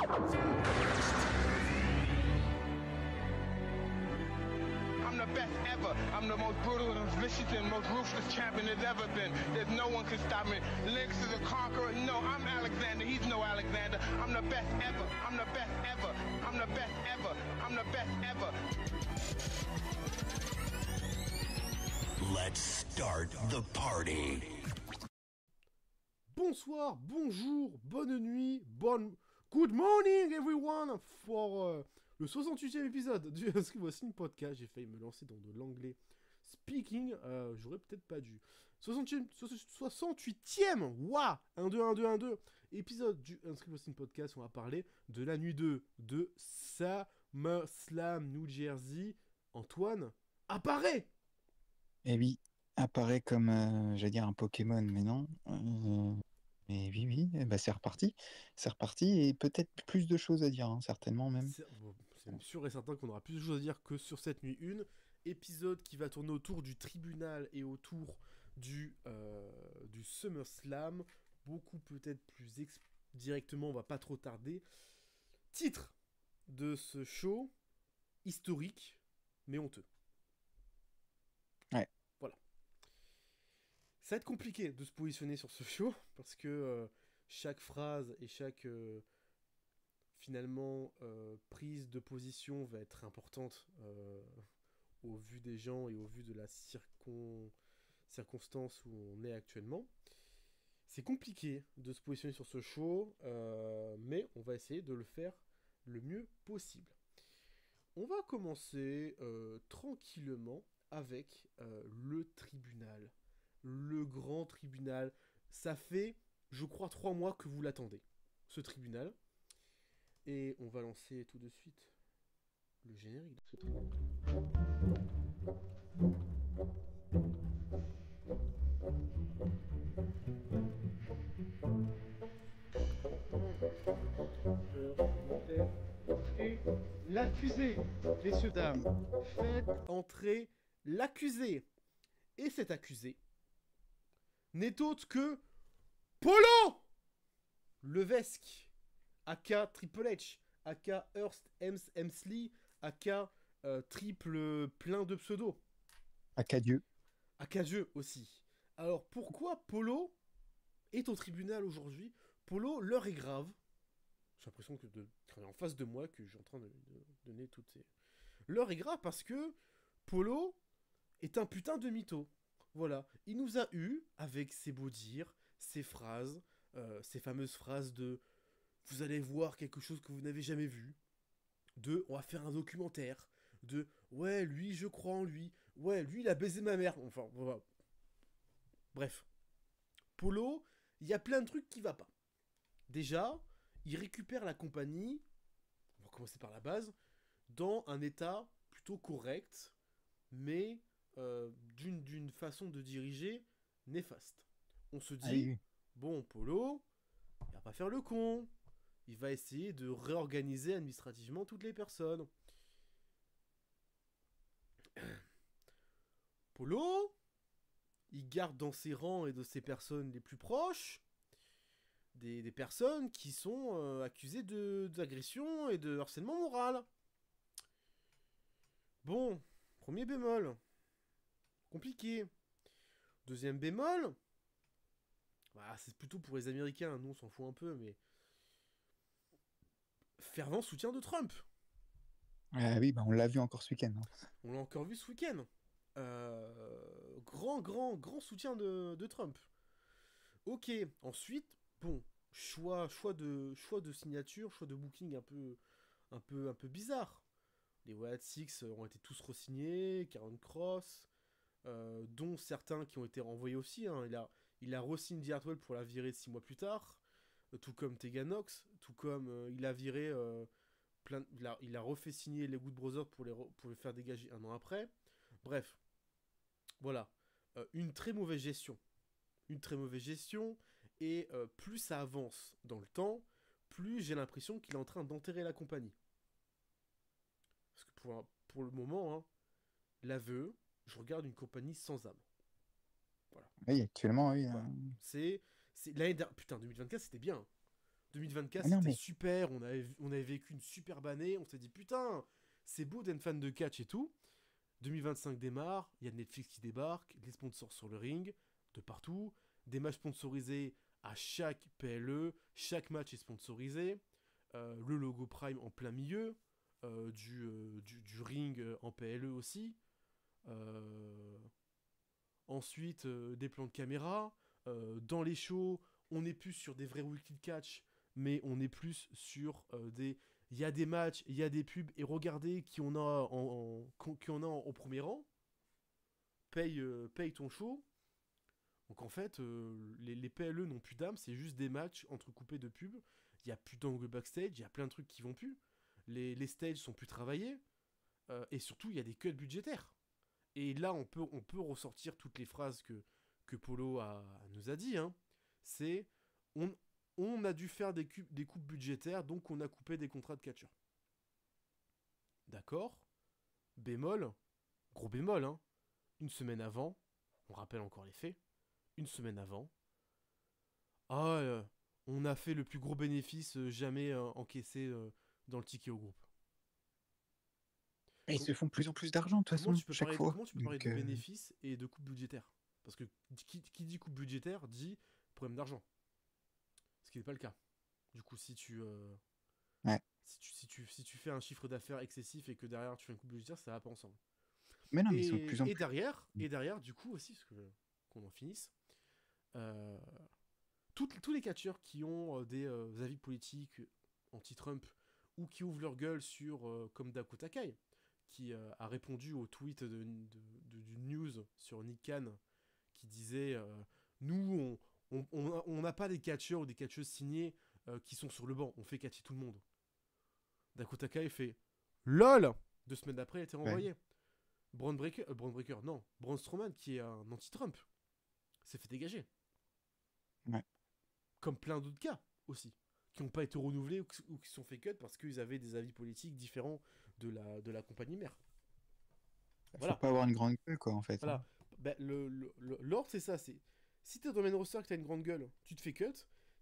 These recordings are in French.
I'm the best ever. I'm the most brutal and vicious and most ruthless champion there's ever been. There's no one can stop me. Lynx is a conqueror. No, I'm Alexander. He's no Alexander. I'm the best ever. I'm the best ever. I'm the best ever. I'm the best ever. Let's start the party. Bonsoir, bonjour, bonne nuit, good morning everyone for le 68e épisode du Unscript Wrestling Podcast. J'ai failli me lancer dans de l'anglais speaking, j'aurais peut-être pas dû. 68e, waouh, 1-2 épisode du Unscript Wrestling Podcast. On va parler de la nuit 2 de SummerSlam New Jersey. Antoine apparaît. Eh oui, apparaît comme, j'allais dire un Pokémon, mais non. Mais oui, bah c'est reparti, et peut-être plus de choses à dire, hein, certainement même. C'est sûr et certain qu'on aura plus de choses à dire que sur cette nuit 1. Épisode qui va tourner autour du tribunal et autour du SummerSlam. Beaucoup peut-être plus directement, on va pas trop tarder. Titre de ce show, historique, mais honteux. Ouais. Voilà. Ça va être compliqué de se positionner sur ce show, parce que chaque phrase et chaque prise de position va être importante au vu des gens et au vu de la circonstance où on est actuellement. C'est compliqué de se positionner sur ce show, mais on va essayer de le faire le mieux possible. On va commencer tranquillement avec le tribunal. Le grand tribunal. Ça fait, je crois, 3 mois que vous l'attendez, ce tribunal. Et on va lancer tout de suite le générique de ce tribunal. Et l'accusé, messieurs, dames. Faites entrer l'accusé. Et cet accusé n'est autre que Polo Levesque, aka Triple H, aka Hurst Hems Hemsley, aka triple plein de pseudos. Aka Dieu. Aka Dieu aussi. Alors pourquoi Polo est au tribunal aujourd'hui? Polo, l'heure est grave. J'ai l'impression que quand il est en face de moi, que je suis en train de donner toutes ces... L'heure est grave parce que Polo est un putain de mytho. Voilà, il nous a eu avec ses beaux dires, ses phrases, ces fameuses phrases de « vous allez voir quelque chose que vous n'avez jamais vu », de « on va faire un documentaire », de « ouais, lui, je crois en lui », « ouais, lui, il a baisé ma mère », enfin, voilà. Bref. Polo, il y a plein de trucs qui ne vont pas. Déjà, il récupère la compagnie, on va commencer par la base, dans un état plutôt correct, mais d'une façon de diriger néfaste. On se dit, bon, Polo, il va pas faire le con, il va essayer de réorganiser administrativement toutes les personnes. Polo, il garde dans ses rangs et de ses personnes les plus proches des personnes qui sont accusées d'agression et de harcèlement moral. Bon, premier bémol. Compliqué. Deuxième bémol. Bah, c'est plutôt pour les Américains, nous on s'en fout un peu, mais... fervent soutien de Trump. Oui, bah on l'a vu encore ce week-end. Hein. On l'a encore vu ce week-end. Grand soutien de Trump. Ok, ensuite, bon, choix de signature, choix de booking un peu bizarre. Les Wyatt Six ont été tous re-signés, Karen Cross, dont certains qui ont été renvoyés aussi. Hein. Il a re-signé Indy Hartwell pour la virer 6 mois plus tard, tout comme Tegan Nox, tout comme il a viré il a refait signer les Good Brothers pour les faire dégager 1 an après. Bref, voilà, une très mauvaise gestion. Et plus ça avance dans le temps, plus j'ai l'impression qu'il est en train d'enterrer la compagnie. Parce que pour le moment, hein, l'aveu, je regarde une compagnie sans âme. Voilà. Oui, actuellement, oui. Voilà. C'est l'année dernière. Putain, 2024, c'était bien. 2024, Ah non, c'était mais super, on avait vécu une superbe année, on s'est dit putain, c'est beau d'être fan de catch et tout. 2025 démarre, il y a Netflix qui débarque, des sponsors sur le ring, de partout, des matchs sponsorisés à chaque PLE, chaque match est sponsorisé, le logo Prime en plein milieu, du ring en PLE aussi. Euh, Ensuite, des plans de caméra. Dans les shows, on n'est plus sur des vrais weekly catch, mais on est plus sur des. Il y a des matchs, il y a des pubs, et regardez qui on a qui on a en premier rang. Paye ton show. Donc en fait, les PLE n'ont plus d'âme, c'est juste des matchs entrecoupés de pubs. Il n'y a plus d'angle backstage, il y a plein de trucs qui vont plus. Les stages sont plus travaillés. Et surtout, il y a des cuts budgétaires. Et là, on peut ressortir toutes les phrases que Polo nous a dit. Hein. C'est on, on a dû faire des coupes budgétaires, donc on a coupé des contrats de catcheurs. D'accord. Bémol, gros bémol, hein. Une semaine avant, on rappelle encore les faits, une semaine avant, ah, on a fait le plus gros bénéfice jamais encaissé dans le ticket au groupe. ils Com- se font de plus en plus d'argent, de toute comment façon, tu peux chaque parler, fois. comment tu peux parler Donc, de bénéfices et de coupe budgétaire? Parce que qui dit coupe budgétaire dit problème d'argent. Ce qui n'est pas le cas. Du coup, ouais. si tu fais un chiffre d'affaires excessif et que derrière tu fais une coupe budgétaire, ça va pas ensemble. Mais non, mais ils sont de plus en Et plus. derrière, du coup aussi, parce qu'on en finisse, euh, tous les catcheurs qui ont des avis politiques anti-Trump ou qui ouvrent leur gueule sur, comme Dakota Kai, qui a répondu au tweet du news sur Nick Khan, qui disait nous, on n'a pas des catcheurs ou des catcheuses signés qui sont sur le banc, on fait catcher tout le monde. Dakota Kai fait LOL. 2 semaines après, il a été Ouais. renvoyé. Braun Strowman, qui est un anti-Trump, s'est fait dégager. Ouais. Comme plein d'autres cas aussi, qui n'ont pas été renouvelés ou qui se sont fait cut parce qu'ils avaient des avis politiques différents de la compagnie mère. Faut Voilà. pas avoir une grande gueule, quoi, en fait. Hein. Voilà. Ben, l'ordre, c'est ça. C'est si t'es dans le main roster et que t'as une grande gueule, tu te fais cut.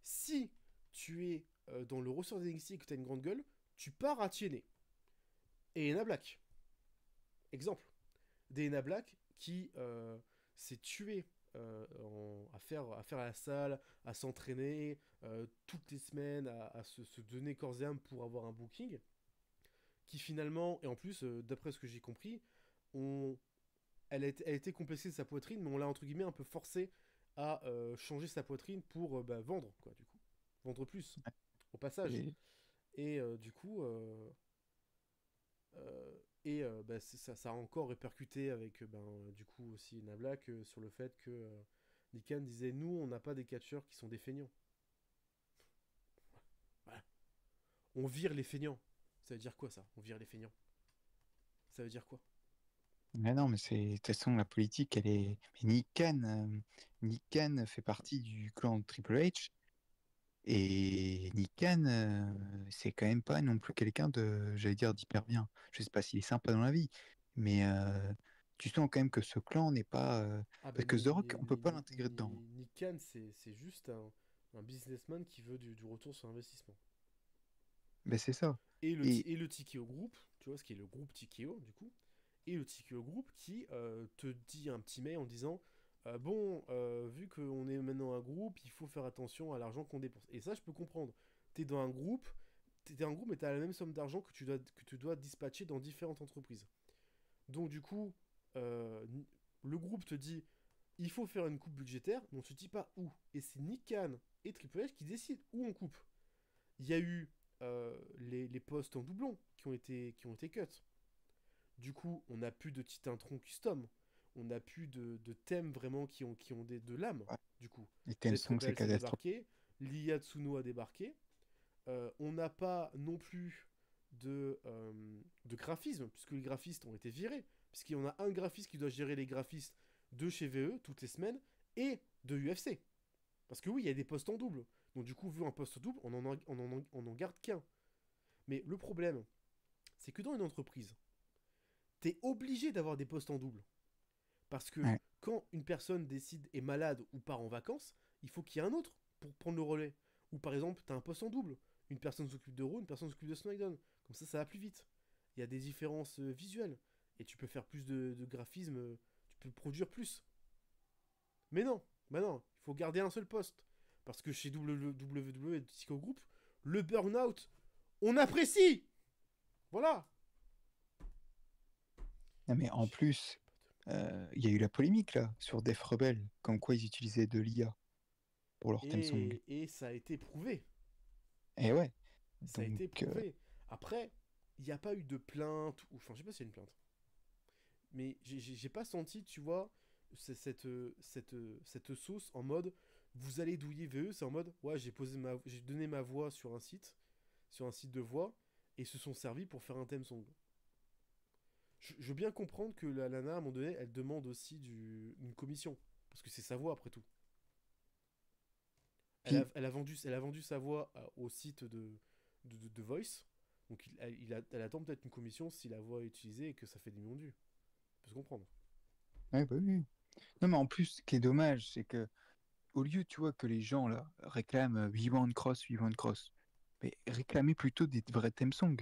Si tu es dans le roster des NXT et que t'as une grande gueule, tu pars à TNA. Et Ena Black. Exemple. Dana Black qui s'est tué à faire la salle, à s'entraîner toutes les semaines, à se donner corps et âme pour avoir un booking, qui finalement, et en plus, d'après ce que j'ai compris, elle a été complexée de sa poitrine, mais on l'a entre guillemets un peu forcé à changer sa poitrine pour vendre, quoi, du coup. Vendre plus, au passage. Et- Et du coup, ça a encore répercuté avec du coup aussi Nablack sur le fait que Nick Khan disait nous on n'a pas des catcheurs qui sont des feignants. Voilà. On vire les feignants. Ça veut dire quoi ça? On vire les feignants. Ça veut dire quoi? Mais non, mais de toute façon, la politique, elle est. Mais Nick Khan fait partie du clan de Triple H. Et Nick Khan, c'est quand même pas non plus quelqu'un de, j'allais dire, d'hyper bien. Je sais pas s'il est sympa dans la vie, mais tu sens quand même que ce clan n'est pas. Ah Parce ben que The Rock, on peut pas l'intégrer dedans. Nick Khan c'est juste un businessman qui veut du retour sur investissement. Mais c'est ça. Et Et et le TKO Group, tu vois ce qui est le groupe TKO du coup, et le TKO Group qui te dit un petit mail en disant bon, vu qu'on est maintenant un groupe, il faut faire attention à l'argent qu'on dépense. Et ça, je peux comprendre. T'es dans un groupe, t'es un groupe, mais t'as la même somme d'argent que tu dois dispatcher dans différentes entreprises. Donc, du coup, euh, le groupe te dit il faut faire une coupe budgétaire, mais on te dit pas où. Et c'est Nick Khan et Triple H qui décident où on coupe. Il y a eu les postes en doublon qui ont été cut. Du coup, on n'a plus de petit intron custom. On n'a plus de thèmes vraiment qui ont de l'âme, ouais, du coup. les theme Zetro songs, c'est Bells a catastrophique. débarqué, Lia Tsuno a débarqué. On n'a pas non plus de graphisme, puisque les graphistes ont été virés. Puisqu'il y en a un graphiste qui doit gérer les graphistes de chez VE toutes les semaines et de UFC. Parce que oui, il y a des postes en double. Donc du coup, vu un poste double, on en garde qu'un. Mais le problème, c'est que dans une entreprise, t'es obligé d'avoir des postes en double. Parce que Ouais. quand une personne décide est malade ou part en vacances, il faut qu'il y ait un autre pour prendre le relais. Ou par exemple, t'as un poste en double. Une personne s'occupe de Raw, une personne s'occupe de SmackDown. Comme ça va plus vite. Il y a des différences visuelles. Et tu peux faire plus de graphismes, tu peux produire plus. Mais non, bah non, il faut garder un seul poste. Parce que chez WWE et Psycho Group, le burn-out, on apprécie. Voilà. Non, mais en plus, il y a eu la polémique là sur Def Rebel, comme quoi ils utilisaient de l'IA pour leur theme song. Et ça a été prouvé. Et ouais, Ça a donc été prouvé. Après, il n'y a pas eu de plainte, ou enfin, je sais pas s'il y a une plainte. Mais j'ai pas senti, tu vois, cette sauce en mode, vous allez douiller VE, c'est en mode, ouais, j'ai donné ma voix sur un site de voix, et se sont servis pour faire un theme song. Je veux bien comprendre que la Lana, à un moment donné, elle demande aussi une commission. Parce que c'est sa voix, après tout. puis, Elle a vendu sa voix au site de Voice. Donc elle attend peut-être une commission si la voix est utilisée et que ça fait des millions de vues. On peut se comprendre. ouais, bah oui. Non, mais en plus, ce qui est dommage, c'est que au lieu, tu vois, que les gens là réclament We Want Cross, We Want Cross, mais réclamez plutôt des vrais theme songs.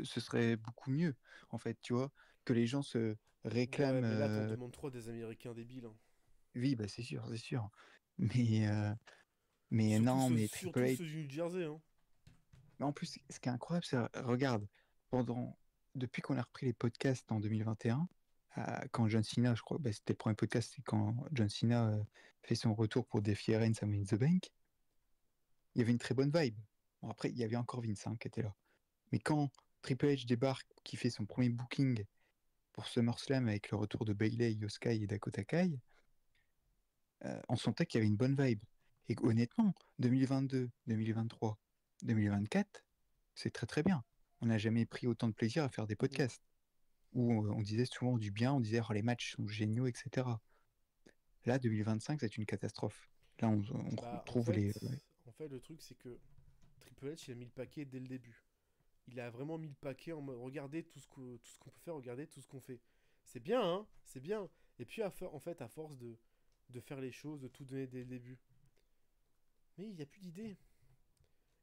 Ce serait beaucoup mieux, en fait, tu vois, que les gens se Ouais, réclament. mais là, t'en demandes trop des Américains débiles, hein. Oui, bah c'est sûr, c'est sûr. Mais, euh, mais Surtout non, ceux, mais Triple surtout H. ceux du New Jersey, hein. Mais en plus, ce qui est incroyable, c'est, regarde, pendant, depuis qu'on a repris les podcasts en 2021, quand John Cena, je crois, bah, c'était le premier podcast, c'est quand John Cena fait son retour pour défier Reigns à Money in the Bank, il y avait une très bonne vibe. Bon, après, il y avait encore Vince qui était là. Mais quand Triple H débarque, qui fait son premier booking pour SummerSlam avec le retour de Bayley, Io Sky et Dakota Kai, on sentait qu'il y avait une bonne vibe. Et honnêtement, 2022, 2023, 2024, c'est très très bien. On n'a jamais pris autant de plaisir à faire des Mm. podcasts où on disait souvent du bien, on disait oh, les matchs sont géniaux, etc. Là, 2025, c'est une catastrophe. Là, on Bah, retrouve les. Ouais. en fait, le truc, c'est que Triple H, il a mis le paquet dès le début. Il a vraiment mis le paquet en mode, regardez tout ce qu'on peut faire, regardez tout ce qu'on fait. C'est bien, hein, c'est bien. Et puis, en fait, à force de faire les choses, de tout donner dès le début. Mais il n'y a plus d'idées.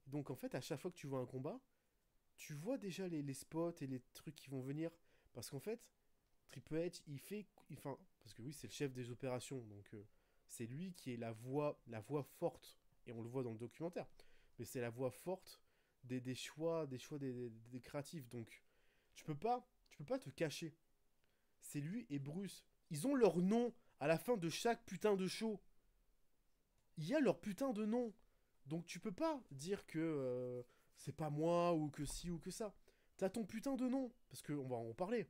Donc, en fait, à chaque fois que tu vois un combat, tu vois déjà les spots et les trucs qui vont venir. Parce qu'en fait, Triple H, enfin, parce que oui, c'est le chef des opérations, donc c'est lui qui est la voix forte, et on le voit dans le documentaire, mais c'est la voix forte des créatifs, donc tu peux pas te cacher. C'est lui et Bruce. Ils ont leur nom à la fin de chaque putain de show. Il y a leur putain de nom. Donc tu peux pas dire que c'est pas moi, ou que si, ou que ça. T'as ton putain de nom. Parce qu'on va en parler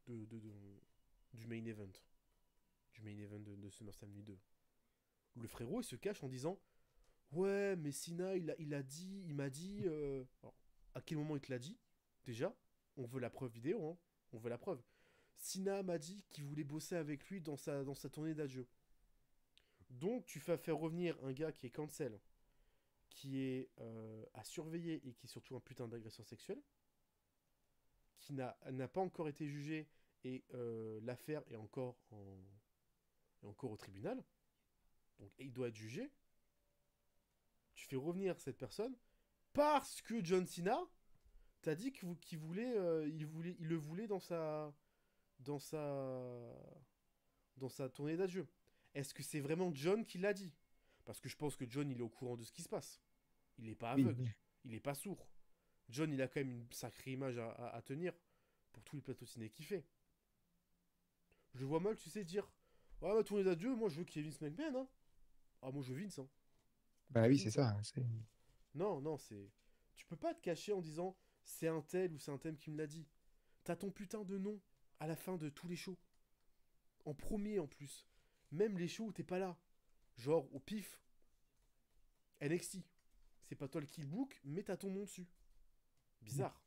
du main event. Du main event de SummerSlam Nuit 2. Le frérot, il se cache en disant ouais, mais Sina, il m'a dit. Alors, à quel moment il te l'a dit? Déjà, on veut la preuve vidéo, hein. On veut la preuve. Sina m'a dit qu'il voulait bosser avec lui dans sa tournée d'adieu. Donc, tu fais faire revenir un gars qui est cancel, qui est à surveiller et qui est surtout un putain d'agresseur sexuel, qui n'a pas encore été jugé, et l'affaire est encore au tribunal. Donc, il doit être jugé. Tu fais revenir cette personne parce que John Cena t'a dit il le voulait dans sa, dans sa tournée d'adieu. Est-ce que c'est vraiment John qui l'a dit? Parce que je pense que John, il est au courant de ce qui se passe. Il n'est pas Oui, aveugle, il n'est pas sourd. John, il a quand même une sacrée image à tenir pour tous les plateaux ciné qu'il fait. Je vois mal, tu sais, dire ouais, ma tournée d'adieu, moi je veux qu'il y ait Vince McMahon, hein. Ah, moi je veux Vince, hein. bah Je veux oui, c'est Vince, hein. ça. C'est... Non, non, c'est. Tu peux pas te cacher en disant c'est un tel ou c'est un thème qui me l'a dit. T'as ton putain de nom à la fin de tous les shows. En premier en plus. Même les shows où t'es pas là. Genre au pif, NXT. C'est pas toi le killbook, mais t'as ton nom dessus. Bizarre.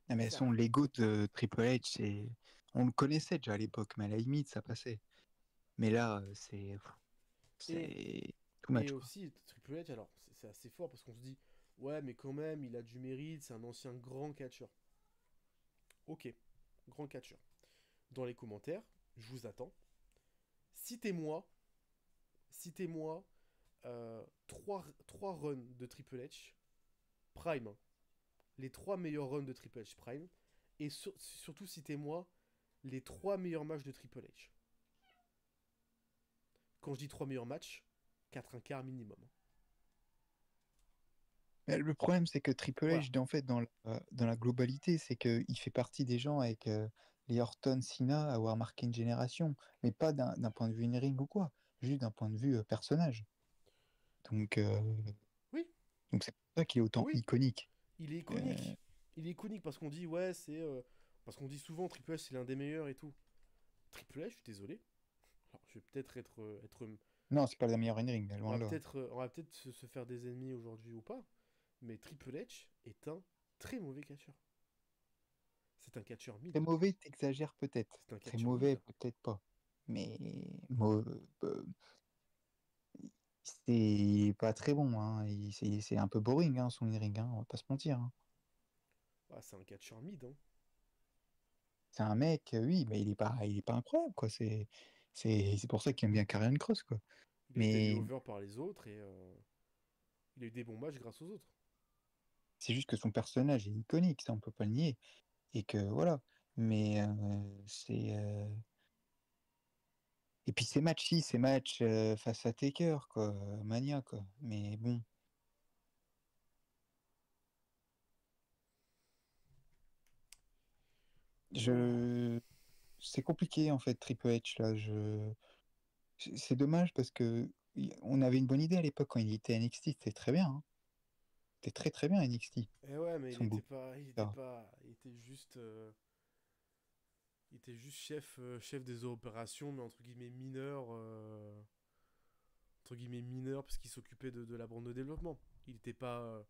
Non, mais Bizarre. son l'ego de Triple H, c'est... on le connaissait déjà à l'époque, mais à la limite, ça passait. Mais là, Et, c'est too et much, quoi. aussi, Triple H, alors, c'est assez fort parce qu'on se dit ouais, mais quand même, il a du mérite, c'est un ancien grand catcheur. Ok, grand catcheur. Dans les commentaires, je vous attends. Citez-moi trois runs de Triple H Prime, hein. Les 3 meilleurs runs de Triple H Prime, et surtout citez-moi les 3 meilleurs matchs de Triple H. Quand je dis 3 meilleurs matchs, 4 1/4 minimum. Mais le problème, c'est que Triple Voilà. H, en fait, dans la globalité, c'est qu'il fait partie des gens avec les Orton, Cena à avoir marqué une génération, mais pas d'un point de vue in-ring ou quoi, juste d'un point de vue personnage. Donc, euh, Oui, donc c'est pour ça qu'il est autant oui, iconique. il est Euh, iconique. Il est iconique parce qu'on dit, ouais, c'est. Parce qu'on dit souvent Triple H c'est l'un des meilleurs et tout. Triple H, je suis désolé. Alors, je vais peut-être être. non, c'est pas la meilleure in-ring, loin de là. On va peut-être se faire des ennemis aujourd'hui ou pas, mais Triple H est un très mauvais catcheur. C'est un catcheur Très mid. mauvais, t'exagères peut-être. C'est un Très catcheur mauvais, mid. peut-être pas. Mais euh, c'est pas très bon, hein. C'est un peu boring, hein, son in-ring, hein, on va pas se mentir, hein. Ah, c'est un catcheur mid, hein. C'est un mec, oui, mais il est pas incroyable, quoi. C'est pour ça qu'il aime bien Karrion Cross, quoi. Il a été mis Mais over par les autres et il a eu des bons matchs grâce aux autres. c'est juste que son personnage est iconique, ça on peut pas le nier. Et que voilà. Mais et puis ces matchs-ci, ces matchs face à Taker, quoi, Mania, quoi. Mais bon, je c'est compliqué en fait, Triple H là. C'est dommage parce que on avait une bonne idée à l'époque quand il était NXT, c'était très bien, hein. C'était très très bien NXT. Et ouais, mais Son book. il était juste chef des opérations, mais entre guillemets mineur, parce qu'il s'occupait de la bande de développement. Il devait pas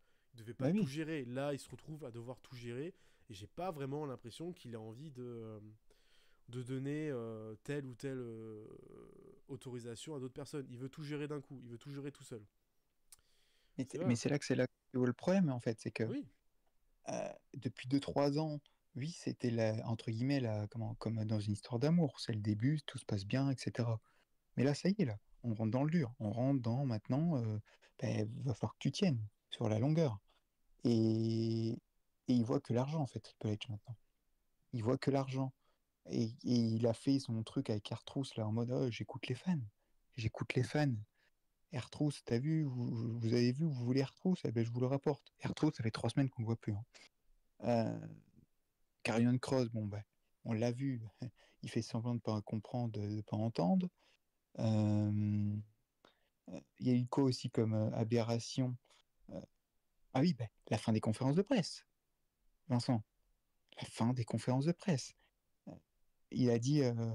Bah tout oui. gérer. Là, il se retrouve à devoir tout gérer, et j'ai pas vraiment l'impression qu'il a envie de donner telle ou telle autorisation à d'autres personnes. Il veut tout gérer d'un coup, il veut tout gérer tout seul. C'est Mais vrai. c'est là que le problème en fait, c'est que Oui, depuis 2 3 ans, oui, c'était entre guillemets comme dans une histoire d'amour, c'est le début, tout se passe bien, etc. Mais là, ça y est, là, on rentre dans le dur, on rentre dans maintenant, ben, va falloir que tu tiennes sur la longueur. Et, et il voit que l'argent en fait, Triple H maintenant. Il voit que l'argent. Et il a fait son truc avec R-Truth là en mode oh, j'écoute les fans. J'écoute les fans. R-Truth, t'as vu, vous avez vu, vous voulez R-Truth, eh ben, je vous le rapporte. R-Truth, ça fait 3 semaines qu'on ne le voit plus, hein. Euh, Karrion Cross, bon, ben, on l'a vu, il fait semblant de ne pas comprendre, de ne pas entendre. Euh, Il y a eu quoi aussi comme aberration? Euh, Ah oui, ben, la fin des conférences de presse, Vincent. La fin des conférences de presse. Euh, Il a dit euh,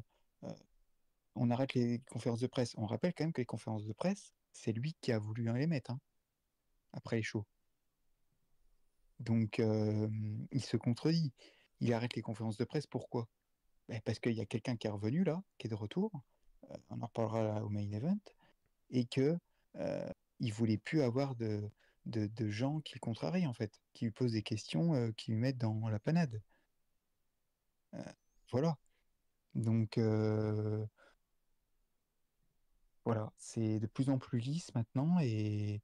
on arrête les conférences de presse. On rappelle quand même que les conférences de presse, c'est lui qui a voulu les mettre, hein, après les shows. Donc, il se contredit. Il arrête les conférences de presse. Pourquoi? Ben, parce qu'il y a quelqu'un qui est revenu là, qui est de retour. On en reparlera là, au main event. Et que il voulait plus avoir de gens qui le contrarient, en fait, qui lui posent des questions, qui lui mettent dans la panade. Euh, voilà. Donc, voilà. C'est de plus en plus lisse maintenant. Et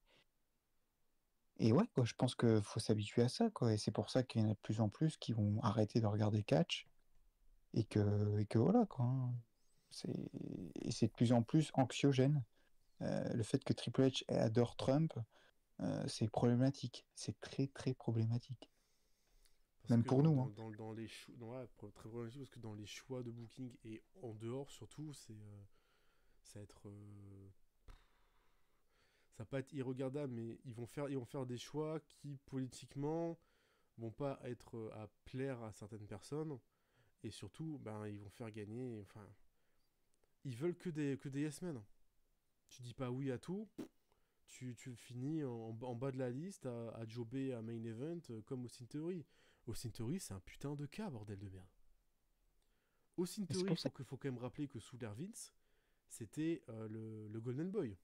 ouais, quoi, je pense qu'il faut s'habituer à ça, quoi. Et c'est pour ça qu'il y en a de plus en plus qui vont arrêter de regarder catch et que voilà, quoi, hein. C'est, et c'est de plus en plus anxiogène. Le fait que Triple H adore Trump, c'est problématique. C'est très, très problématique. parce Même que pour nous, hein. dans les choix, ouais, très problématique parce que dans les choix de booking et en dehors surtout, ça va être, ça va pas être irregardable, mais ils vont faire des choix qui politiquement vont pas être à plaire à certaines personnes et surtout, ben ils vont faire gagner, enfin, ils veulent que des yes men. Tu dis pas oui à tout, tu finis en bas de la liste à jobber à main event comme Austin Theory. Austin Theory, c'est un putain de cas, bordel de merde. Austin Et c'est Theory, pour ça. faut quand même rappeler que sous l'Air Vince, c'était le Golden Boy,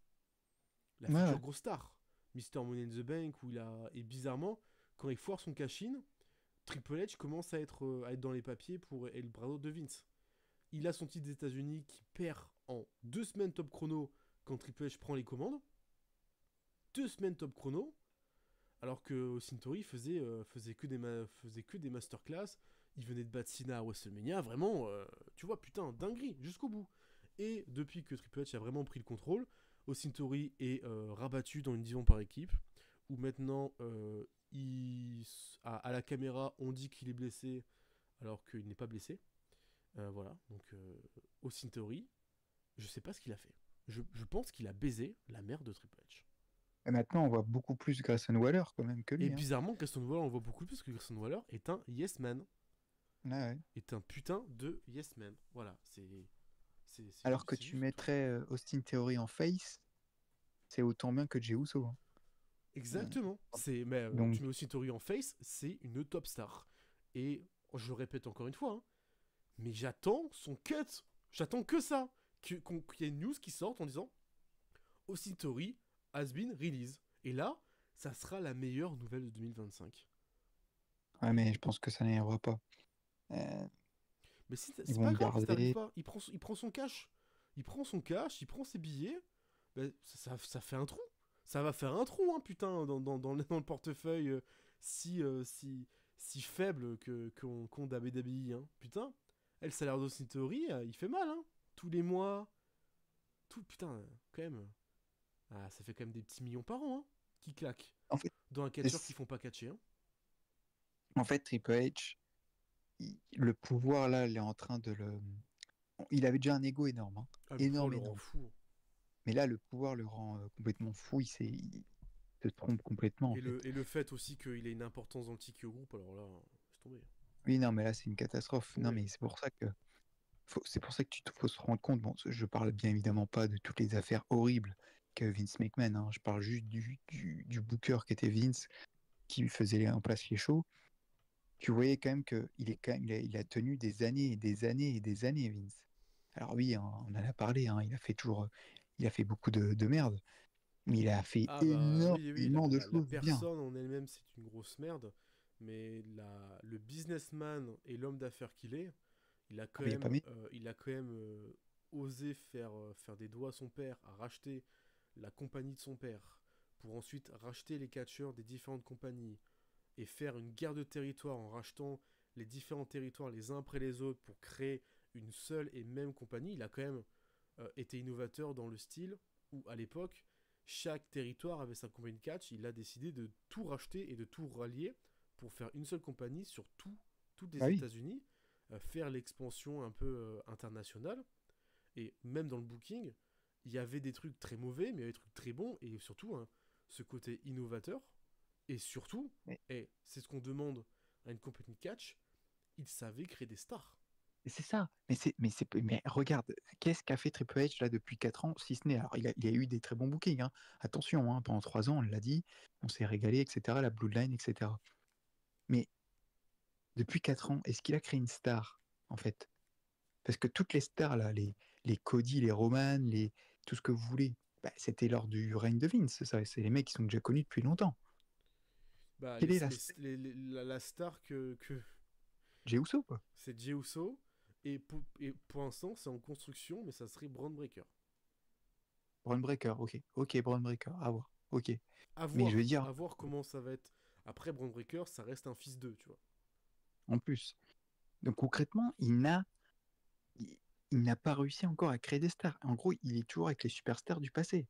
la Ouais, future ouais. grosse star. Mister Money in the Bank, où il a. Et bizarrement, quand il foire son cash-in, Triple H commence à être dans les papiers pour El Brado de Vince. Il a son titre des États-Unis qui perd en 2 semaines top chrono quand Triple H prend les commandes. 2 semaines top chrono, alors que Austin Theory faisait que des masterclass. Il venait de battre Cena à WrestleMania, vraiment, tu vois, putain, dinguerie, jusqu'au bout. Et depuis que Triple H a vraiment pris le contrôle, Austin Theory est rabattu dans une division par équipe, où maintenant, à la caméra, on dit qu'il est blessé, alors qu'il n'est pas blessé. Voilà, donc Austin Theory, je sais pas ce qu'il a fait. Je pense qu'il a baisé la mère de Triple H. Et maintenant, on voit beaucoup plus Grayson Waller quand même que Et lui. Hein. bizarrement, Grayson Waller, on voit beaucoup plus que Grayson Waller est un yes man. Ah ouais. Est un putain de yes man. Voilà, Alors que c'est tu juste mettrais Austin Theory en face, c'est autant bien que Jey Uso. Hein. exactement. Mais Donc, tu mets aussi Tori en face, c'est une top star. Et je le répète encore une fois, hein, mais j'attends son cut. J'attends que ça. Qu'il y ait une news qui sorte en disant Austin Theory has been released. Et là, ça sera la meilleure nouvelle de 2025. ouais, mais je pense que ça n'arrivera pas. Mais si, Ils c'est vont pas le grave si t'arrives garder. pas. Il prend son cash. Il prend son cash, il prend ses billets. Ben, ça fait un trou. Ça va faire un trou, hein, putain, dans le portefeuille si faible qu'ont WWE. Hein. Putain, le salaire d'Austin Theory, il fait mal. Hein. Tous les mois. Putain, quand même. Ah, ça fait quand même des petits millions par an hein, qui claquent. En fait, Dans un catcheur qui font pas catcher. Hein. Triple H, le pouvoir là, il est en train de le. Il avait déjà un ego énorme. Hein. Ah, le pouvoir Énorme, le rend énorme. fou. Mais là, le pouvoir le rend complètement fou. Il se trompe complètement, en Et fait. le fait aussi qu'il ait une importance dans le Tiki au groupe, alors là, c'est tombé. Oui, non, mais là, c'est une catastrophe. Non, Oui. mais c'est pour ça que. C'est pour ça que faut se rendre compte. Bon, je parle bien évidemment pas de toutes les affaires horribles qu'a Vince McMahon. Hein. Je parle juste du booker qui était Vince, qui faisait en place les shows. Tu voyais quand même il a tenu des années et des années et des années, Vince. Alors oui, hein, on en a parlé, hein, il a fait beaucoup de merde, mais il a fait Ah bah oui, énormément de la choses bien. personne en elle-même, c'est une grosse merde. Mais le businessman et l'homme d'affaires qu'il est, Ah, mais il y a pas il a quand même osé faire des doigts à son père, à racheter la compagnie de son père, pour ensuite racheter les catcheurs des différentes compagnies, et faire une guerre de territoire en rachetant les différents territoires les uns après les autres pour créer une seule et même compagnie. Il a quand même été innovateur dans le style où, à l'époque, chaque territoire avait sa compagnie de catch. Il a décidé de tout racheter et de tout rallier pour faire une seule compagnie sur toutes Bah les oui, États-Unis, faire l'expansion un peu internationale. Et même dans le booking, il y avait des trucs très mauvais, mais il y avait des trucs très bons, et surtout hein, ce côté innovateur. Et surtout, mais, et c'est ce qu'on demande à une compagnie de catch, il savait créer des stars. mais c'est ça. Mais regarde, qu'est-ce qu'a fait Triple H là depuis 4 ans, si ce n'est. Alors, il a eu des très bons bookings. Hein. Attention, hein, pendant 3 ans, on l'a dit, on s'est régalé, etc. La Bloodline, etc. Mais depuis 4 ans, est-ce qu'il a créé une star, en fait? Parce que toutes les stars, là, les Cody, les Roman, tout ce que vous voulez, bah, c'était lors du règne de Vince. Ça, c'est les mecs qui sont déjà connus depuis longtemps. Bah, Quelle est la la star que Jey Uso, quoi. c'est Jey Uso, et pour l'instant, c'est en construction, mais ça serait Braun Breaker. Braun Breaker, ok. Ok, Braun Breaker, à voir. Ok. Mais je veux dire, À voir comment ça va être. Après, Braun Breaker, ça reste un fils d'eux, tu vois. en plus. Donc concrètement, il, il n'a pas réussi encore à créer des stars. En gros, il est toujours avec les superstars du passé,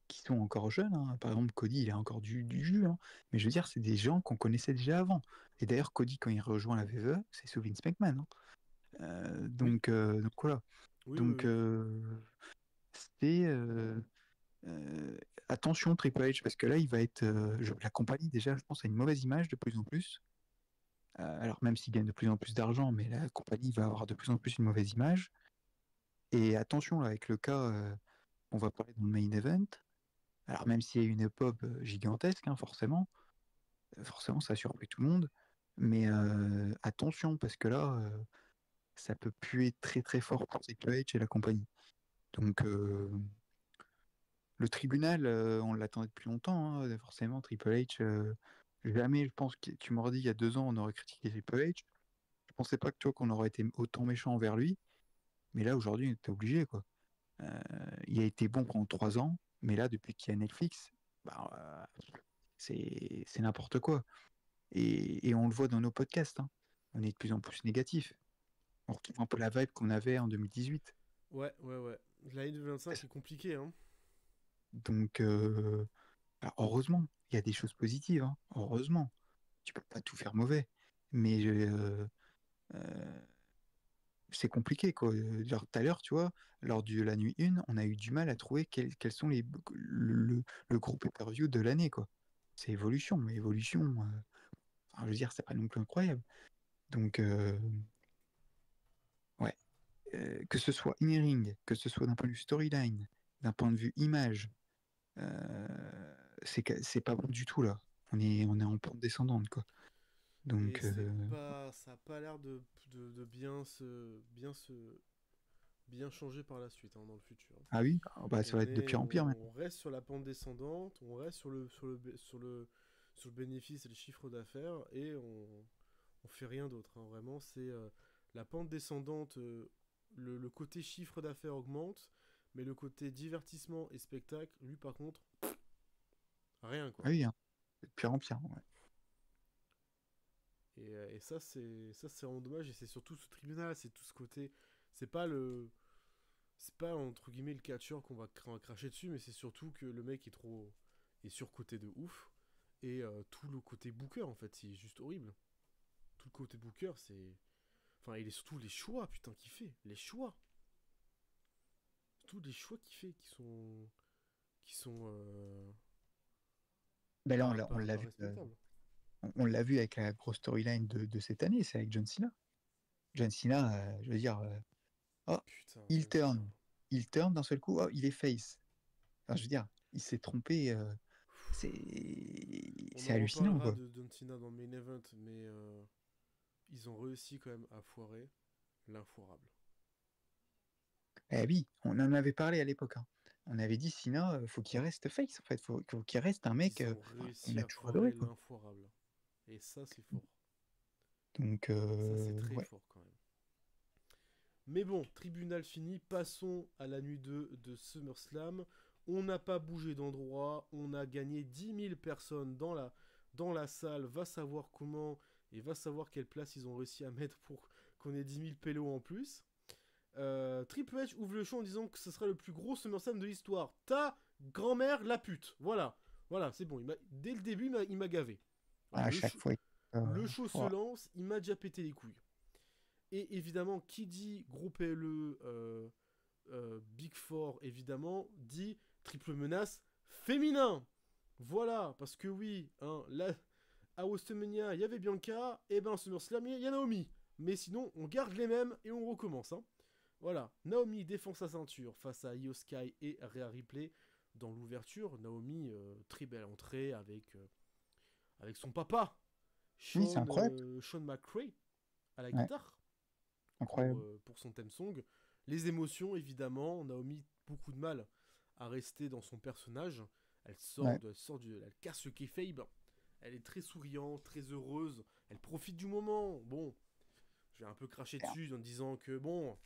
qui sont encore jeunes. Hein. Par exemple, Cody, il a encore du jus. Hein. Mais je veux dire, c'est des gens qu'on connaissait déjà avant. Et d'ailleurs, Cody, quand il rejoint la VVE, c'est sous Vince McMahon. Hein. Oui, Donc voilà. oui, oui, Donc oui. c'est attention Triple H parce que là il va être la compagnie déjà je pense a une mauvaise image de plus en plus. Alors même s'il gagne de plus en plus d'argent, mais la compagnie va avoir de plus en plus une mauvaise image. Et attention là, avec le cas, on va parler dans le main event. Alors même s'il y a une pop gigantesque, hein, forcément ça a surpris tout le monde. Mais attention parce que là, ça peut puer très très fort pour Triple H et la compagnie. Donc le tribunal, on l'attendait depuis longtemps, hein, forcément, Triple H. Jamais, je pense que tu m'aurais dit il y a 2 ans, on aurait critiqué Triple H. Je pensais pas que tu vois, qu'on aurait été autant méchant envers lui. Mais là, aujourd'hui, on était obligé, quoi. Il a été bon pendant 3 ans, mais là, depuis qu'il y a Netflix, bah, c'est n'importe quoi. Et on le voit dans nos podcasts, hein. On est de plus en plus négatif. On retrouve un peu la vibe qu'on avait en 2018. Ouais. L'année 2025 est compliquée, hein. Donc, alors, heureusement, il y a des choses positives, hein. Heureusement. Tu peux pas tout faire mauvais. Mais euh, c'est compliqué, quoi. Genre, tout à l'heure, tu vois, lors de la nuit 1, on a eu du mal à trouver quels sont le gros pay-per-view de l'année, quoi. C'est Evolution, mais Evolution, enfin, je veux dire, c'est pas non plus incroyable. Donc, ouais. Que ce soit in-ring, que ce soit d'un point de vue storyline, d'un point de vue image, c'est pas bon du tout, là. On est en pente descendante, quoi. Et Donc, ça a pas l'air de bien changer par la suite, hein, dans le futur. ah oui, ah bah, ça va être de pire en pire, On maintenant. reste sur la pente descendante, on reste sur le bénéfice et le chiffre d'affaires et on fait rien d'autre, hein. Vraiment, c'est la pente descendante. Le côté chiffre d'affaires augmente, mais le côté divertissement et spectacle, lui, par contre, rien, Ah quoi. oui, hein. De pire en pire, ouais. Et ça c'est vraiment dommage. Et c'est surtout ce tribunal, c'est tout ce côté. C'est pas le, c'est pas entre guillemets le catcheur qu'on va cracher dessus, mais c'est surtout que le mec est surcoté de ouf. Et tout le côté booker, en fait, c'est juste horrible. Tout le côté booker, c'est, enfin, il est surtout les choix, putain, qu'il fait, les choix, tous les choix qu'il fait, qui sont Ben là, pas on pas l'a pas vu, respectables. on l'a vu avec la grosse storyline de cette année, c'est avec John Cena. John Cena, je veux dire, oh, Putain, il John Cena. turn. Il turn d'un seul coup, oh, il est face. Enfin, je veux dire, il s'est trompé. On C'est en hallucinant, reparlera quoi. de John Cena dans le main event, mais ils ont réussi quand même à foirer l'infoirable. Eh oui, on en avait parlé à l'époque, hein. On avait dit Cena, faut qu'il reste face, en fait. Faut qu'il reste un mec Ils ont qu'on réussi a à toujours adoré, foirer quoi. l'infoirable. Et ça, c'est fort. Donc, Ça, c'est très ouais. fort quand même. Mais bon, tribunal fini, passons à la nuit 2 de SummerSlam. On n'a pas bougé d'endroit, on a gagné 10 000 personnes dans la salle. Va savoir comment et va savoir quelle place ils ont réussi à mettre pour qu'on ait 10 000 pélos en plus. Triple H ouvre le show en disant que ce sera le plus gros SummerSlam de l'histoire. Ta grand-mère la pute. Voilà, c'est bon. Dès le début, il m'a gavé. Voilà, À chaque fois, le show se ouais. lance, il m'a déjà pété les couilles. Et évidemment, qui dit gros PLE, Big Four, évidemment, dit triple menace féminin. Voilà, parce que oui, hein, là, à WrestleMania, il y avait Bianca, et ben SummerSlam, il y a Naomi. Mais sinon, on garde les mêmes et on recommence, hein. Voilà, Naomi défend sa ceinture face à Io Sky et Rhea Ripley. Dans l'ouverture, Naomi, très belle entrée avec son papa, Oui, c'est incroyable. Sean McRae, à la Ouais, guitare, incroyable. pour son theme song. Les émotions, évidemment, Naomi, beaucoup de mal à rester dans son personnage. Ouais. Elle casse le kayfabe. Elle est très souriante, très heureuse. Elle profite du moment. Bon, je vais un peu cracher dessus en disant que bon,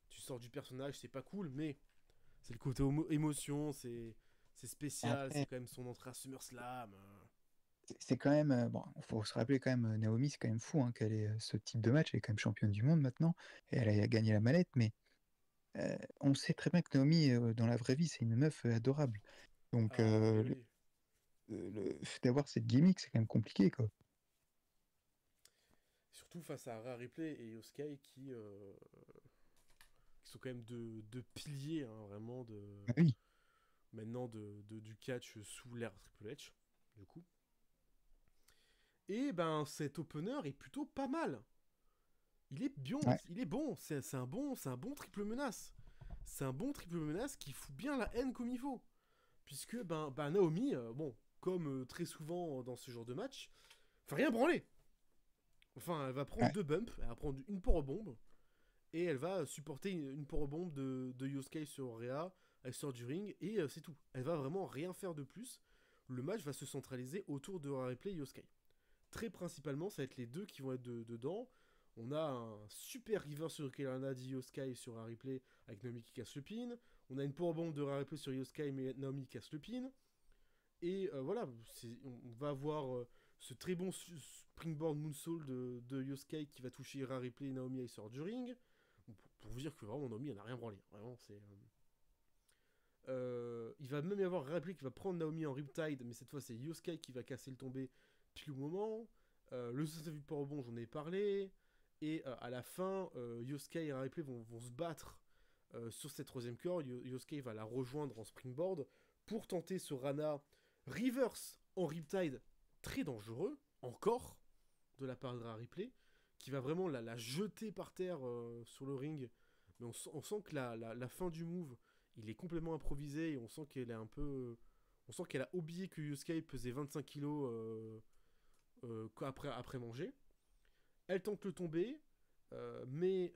tu sors du personnage, c'est pas cool, mais c'est le côté émotion, c'est spécial, c'est Après, quand même son entrée à SummerSlam. c'est quand même. Bon, faut se rappeler quand même, Naomi, c'est quand même fou, hein, qu'elle ait ce type de match. Elle est quand même championne du monde maintenant. Et elle a gagné la mallette, mais on sait très bien que Naomi, dans la vraie vie, c'est une meuf adorable. Donc, Ah oui, oui. le fait d'avoir cette gimmick, c'est quand même compliqué, quoi. Surtout face à Rhea Ripley et Yoskai qui sont quand même deux piliers, hein, vraiment, Ah oui, maintenant du catch sous l'ère Triple H, du coup. Et ben cet opener est plutôt pas mal. Il est bien, ouais, il est bon, c'est un bon triple menace. C'est un bon triple menace qui fout bien la haine comme il faut. Puisque Naomi, bon, comme très souvent dans ce genre de match, fait rien branler. Enfin, elle va prendre ouais. 2 bumps, elle va prendre une powerbomb, et elle va supporter une powerbomb de Yosuke sur Rhea, elle sort du ring, et c'est tout. Elle va vraiment rien faire de plus. Le match va se centraliser autour de Rhea Ripley et Yosuke. Très principalement, ça va être les deux qui vont être dedans. On a un super reverse sur Carolina d'Yosuke sur Rhea Ripley avec Naomi qui casse le pin. On a une powerbomb de Rhea Ripley sur Yosuke, mais Naomi casse le pin. Et voilà, on va avoir ce très bon springboard moonsault de Yosuke qui va toucher Rhea Ripley et Naomi elle sort du ring. Pour vous dire que vraiment Naomi elle n'a rien branlé. Vraiment, c'est. Il va même y avoir Rhea Ripley qui va prendre Naomi en Riptide, mais cette fois c'est Yosuke qui va casser le tombé pile au moment. Le Suzuki Power Rebond, j'en ai parlé. Et à la fin, Yosuke et Rhea Ripley vont se battre sur cette troisième corde. Yosuke va la rejoindre en springboard pour tenter ce Rana reverse en Riptide, très dangereux, encore, de la part de Rhea Ripley, qui va vraiment la jeter par terre sur le ring. Mais on sent que la fin du move, il est complètement improvisé et on sent qu'elle est un peu. On sent qu'elle a oublié que Yosuke pesait 25 kilos après manger. Elle tente le tomber, mais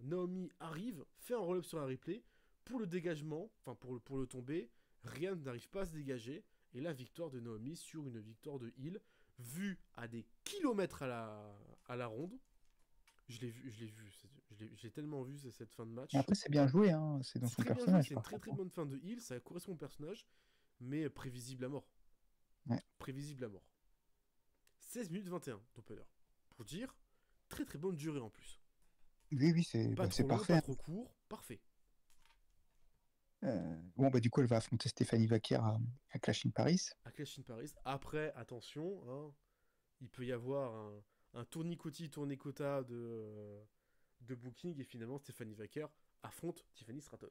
Naomi arrive, fait un roll-up sur un replay. Pour le dégagement, enfin pour le tomber, rien n'arrive pas à se dégager. Et la victoire de Naomi sur une victoire de heel, vue à des kilomètres à la ronde. Je l'ai tellement vu cette fin de match. Et après, c'est bien joué, hein. C'est dans son personnage. C'est une très très bonne fin de heel, ça correspond au personnage, mais prévisible à mort. Ouais. Prévisible à mort. 16 minutes 21 d'opener. Pour dire, très très bonne durée en plus. Oui, c'est trop long, parfait. Pas trop court, parfait. Bon, bah du coup, elle va affronter Stéphanie Vaquer à Clash in Paris. À Clash in Paris. Après, attention, hein, il peut y avoir un tournicota de booking et finalement Stéphanie Vaquer affronte Tiffany Stratton.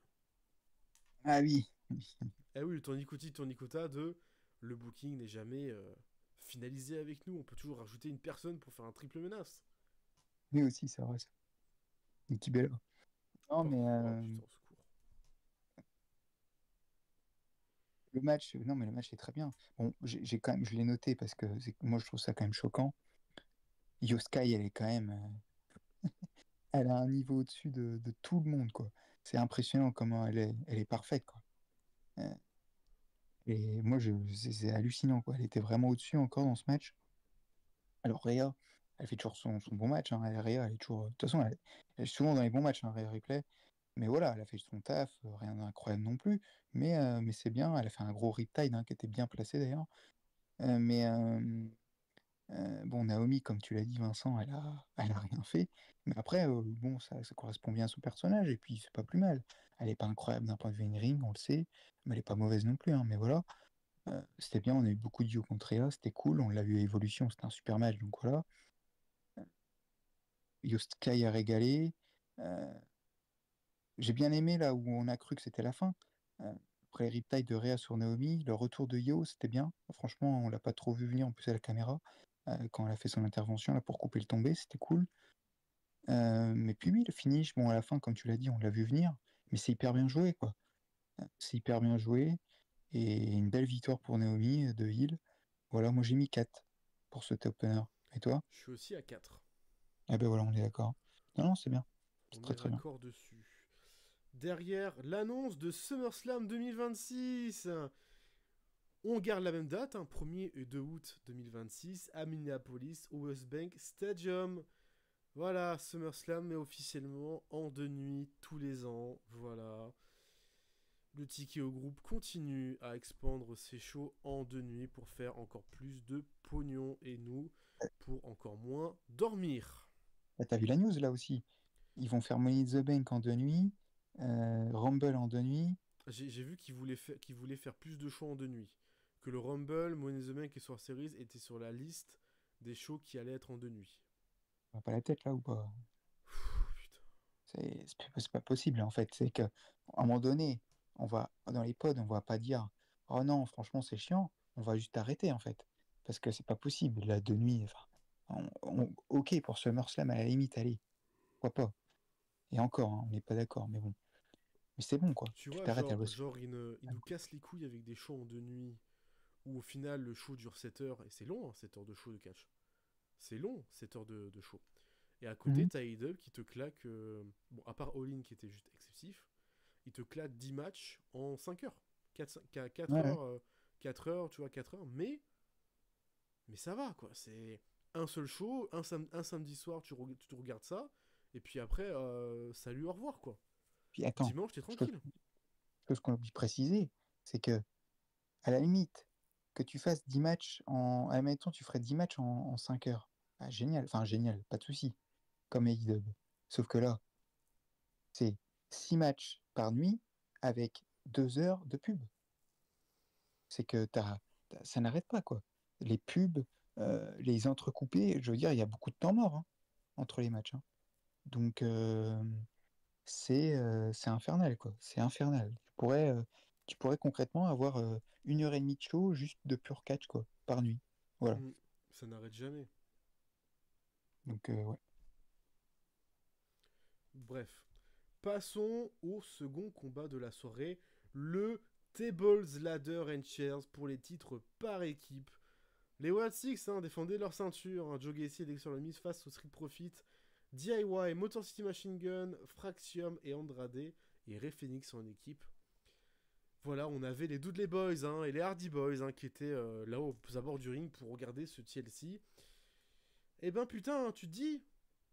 Ah oui. Eh oui, le tournicota de le booking n'est jamais finalisé avec nous. On peut toujours rajouter une personne pour faire un triple menace. Oui aussi, c'est vrai ça. Nikki Bella. Non, mais Putain, le match, non, mais le match est très bien. Bon, j'ai quand même, je l'ai noté parce que moi je trouve ça quand même choquant. Yoskai, elle est quand même, elle a un niveau au-dessus de tout le monde, quoi. C'est impressionnant comment elle est parfaite, quoi. Et moi, c'est hallucinant, quoi. Elle était vraiment au-dessus encore dans ce match. Alors Rhea, elle fait toujours son bon match, hein. Rhea, elle est toujours, de toute façon, elle est souvent dans les bons matchs, hein, Rhea Ripley. Mais voilà, elle a fait son taf, rien d'incroyable non plus. Mais c'est bien, elle a fait un gros riptide, hein, qui était bien placé d'ailleurs. Bon, Naomi, comme tu l'as dit, Vincent, elle a rien fait. Mais après, bon, ça correspond bien à son personnage, et puis c'est pas plus mal. Elle est pas incroyable d'un point de vue in-ring, on le sait, mais elle est pas mauvaise non plus, hein, mais voilà. C'était bien, on a eu beaucoup de duos contre Rhea, c'était cool, on l'a vu à Evolution, c'était un super match, donc voilà. Yoskai a régalé. J'ai bien aimé là où on a cru que c'était la fin. Après les riptides de Rhea sur Naomi, le retour de Yo, c'était bien. Franchement, on l'a pas trop vu venir en plus à la caméra. Quand elle a fait son intervention là pour couper le tombé, c'était cool. Mais puis oui, le finish, bon à la fin, comme tu l'as dit, on l'a vu venir, mais c'est hyper bien joué, quoi. C'est hyper bien joué, et une belle victoire pour Naomi de Hill. Voilà, moi j'ai mis 4 pour ce top opener. Et toi? Je suis aussi à 4. Ah ben voilà, on est d'accord. Non, non, c'est bien. C'est On très est très bien. raccord dessus. Derrière, l'annonce de SummerSlam 2026. On garde la même date, 1er et 2 août 2026, à Minneapolis, au West Bank Stadium. Voilà, SummerSlam est officiellement en 2 nuits tous les ans. Voilà. Le ticket au groupe continue à expandre ses shows en 2 nuits pour faire encore plus de pognon et nous pour encore moins dormir. Ah, t'as vu la news là aussi? Ils vont faire Money in the Bank en 2 nuits, Rumble en 2 nuits. J'ai vu qu'ils voulaient faire plus de shows en 2 nuits. Que le Rumble, Money in the Bank et Survivor Series étaient sur la liste des shows qui allaient être en 2 nuits. On va pas la tête là ou pas? Putain. C'est pas possible en fait. C'est qu'à un moment donné, on va dans les pods, on va pas dire oh non, franchement c'est chiant. On va juste arrêter en fait. Parce que c'est pas possible. La 2 nuits, enfin, ok pour SummerSlam à la limite, allez, pourquoi pas. Et encore, hein, on n'est pas d'accord, mais bon. Mais c'est bon quoi. Tu Tu vois, t'arrêtes à ils nous cassent les couilles avec des shows en 2 nuits où au final le show dure 7 heures et c'est long, 7 heures de show de catch. C'est long, 7 heures de show. Et à côté, t'as AEW qui te claque, bon, à part All-In qui était juste excessif, il te claque 10 matchs en 5 heures. 4 Ouais. heures, 4 heures, tu vois, 4 heures, mais ça va, quoi. C'est un seul show, un samedi soir, tu te regardes ça, et puis après, salut, au revoir, quoi. Puis attends, Dimanche, t'es ce que- tranquille. ce qu'on oublie de préciser, c'est que À la limite, que tu fasses 10 matchs en. Admettons, tu ferais 10 matchs en 5 heures. Ah, génial, enfin génial, pas de souci, comme AEW. Sauf que là, c'est 6 matchs par nuit avec 2 heures de pub. C'est que ça n'arrête pas, quoi. Les pubs, les entrecoupés, je veux dire, il y a beaucoup de temps mort hein, entre les matchs. Hein. Donc, c'est infernal, quoi. C'est infernal. Tu pourrais concrètement avoir 1 heure et demie de show juste de pur catch, quoi, par nuit. Voilà. Ça n'arrête jamais. Donc, ouais. Bref. Passons au second combat de la soirée. Le Tables, Ladder and Chairs pour les titres par équipe. Les Wild Six défendaient leur ceinture. Joe Gacy et Dexter Lumis face au Street Profit, DIY, Motor City Machine Gun, Fraxium et Andrade. Et Ray Phoenix en équipe. Voilà, on avait les Dudley Boys et les Hardy Boys qui étaient là aux abords du ring pour regarder ce TLC. Et ben putain, tu te dis,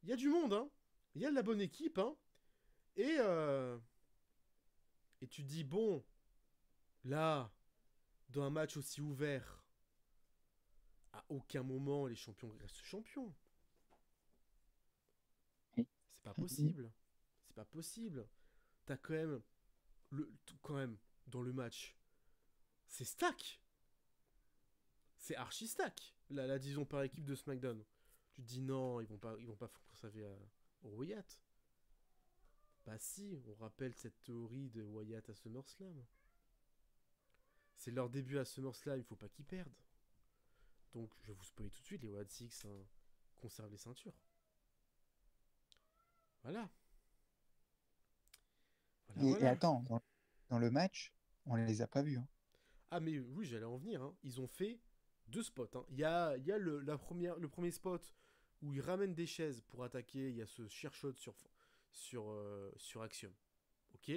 il y a du monde, il y a de la bonne équipe, et tu te dis, bon, là, dans un match aussi ouvert, à aucun moment les champions restent champions. C'est pas possible. C'est pas possible. T'as quand même, dans le match, c'est stack. C'est archi stack, la division par équipe de SmackDown. Tu te dis non, ils vont pas conserver au Wyatt. Bah si, on rappelle cette théorie de Wyatt à SummerSlam. C'est leur début à SummerSlam, il faut pas qu'ils perdent. Donc je vais vous spoiler tout de suite, les Wyatt Six conservent les ceintures. Voilà. Et attends, dans le match, on les a pas vus. Hein. Ah mais oui, j'allais en venir. Ils ont fait 2 spots. Il y a le premier spot où ils ramènent des chaises pour attaquer. Il y a ce sheer shot sur Axiom. Ok.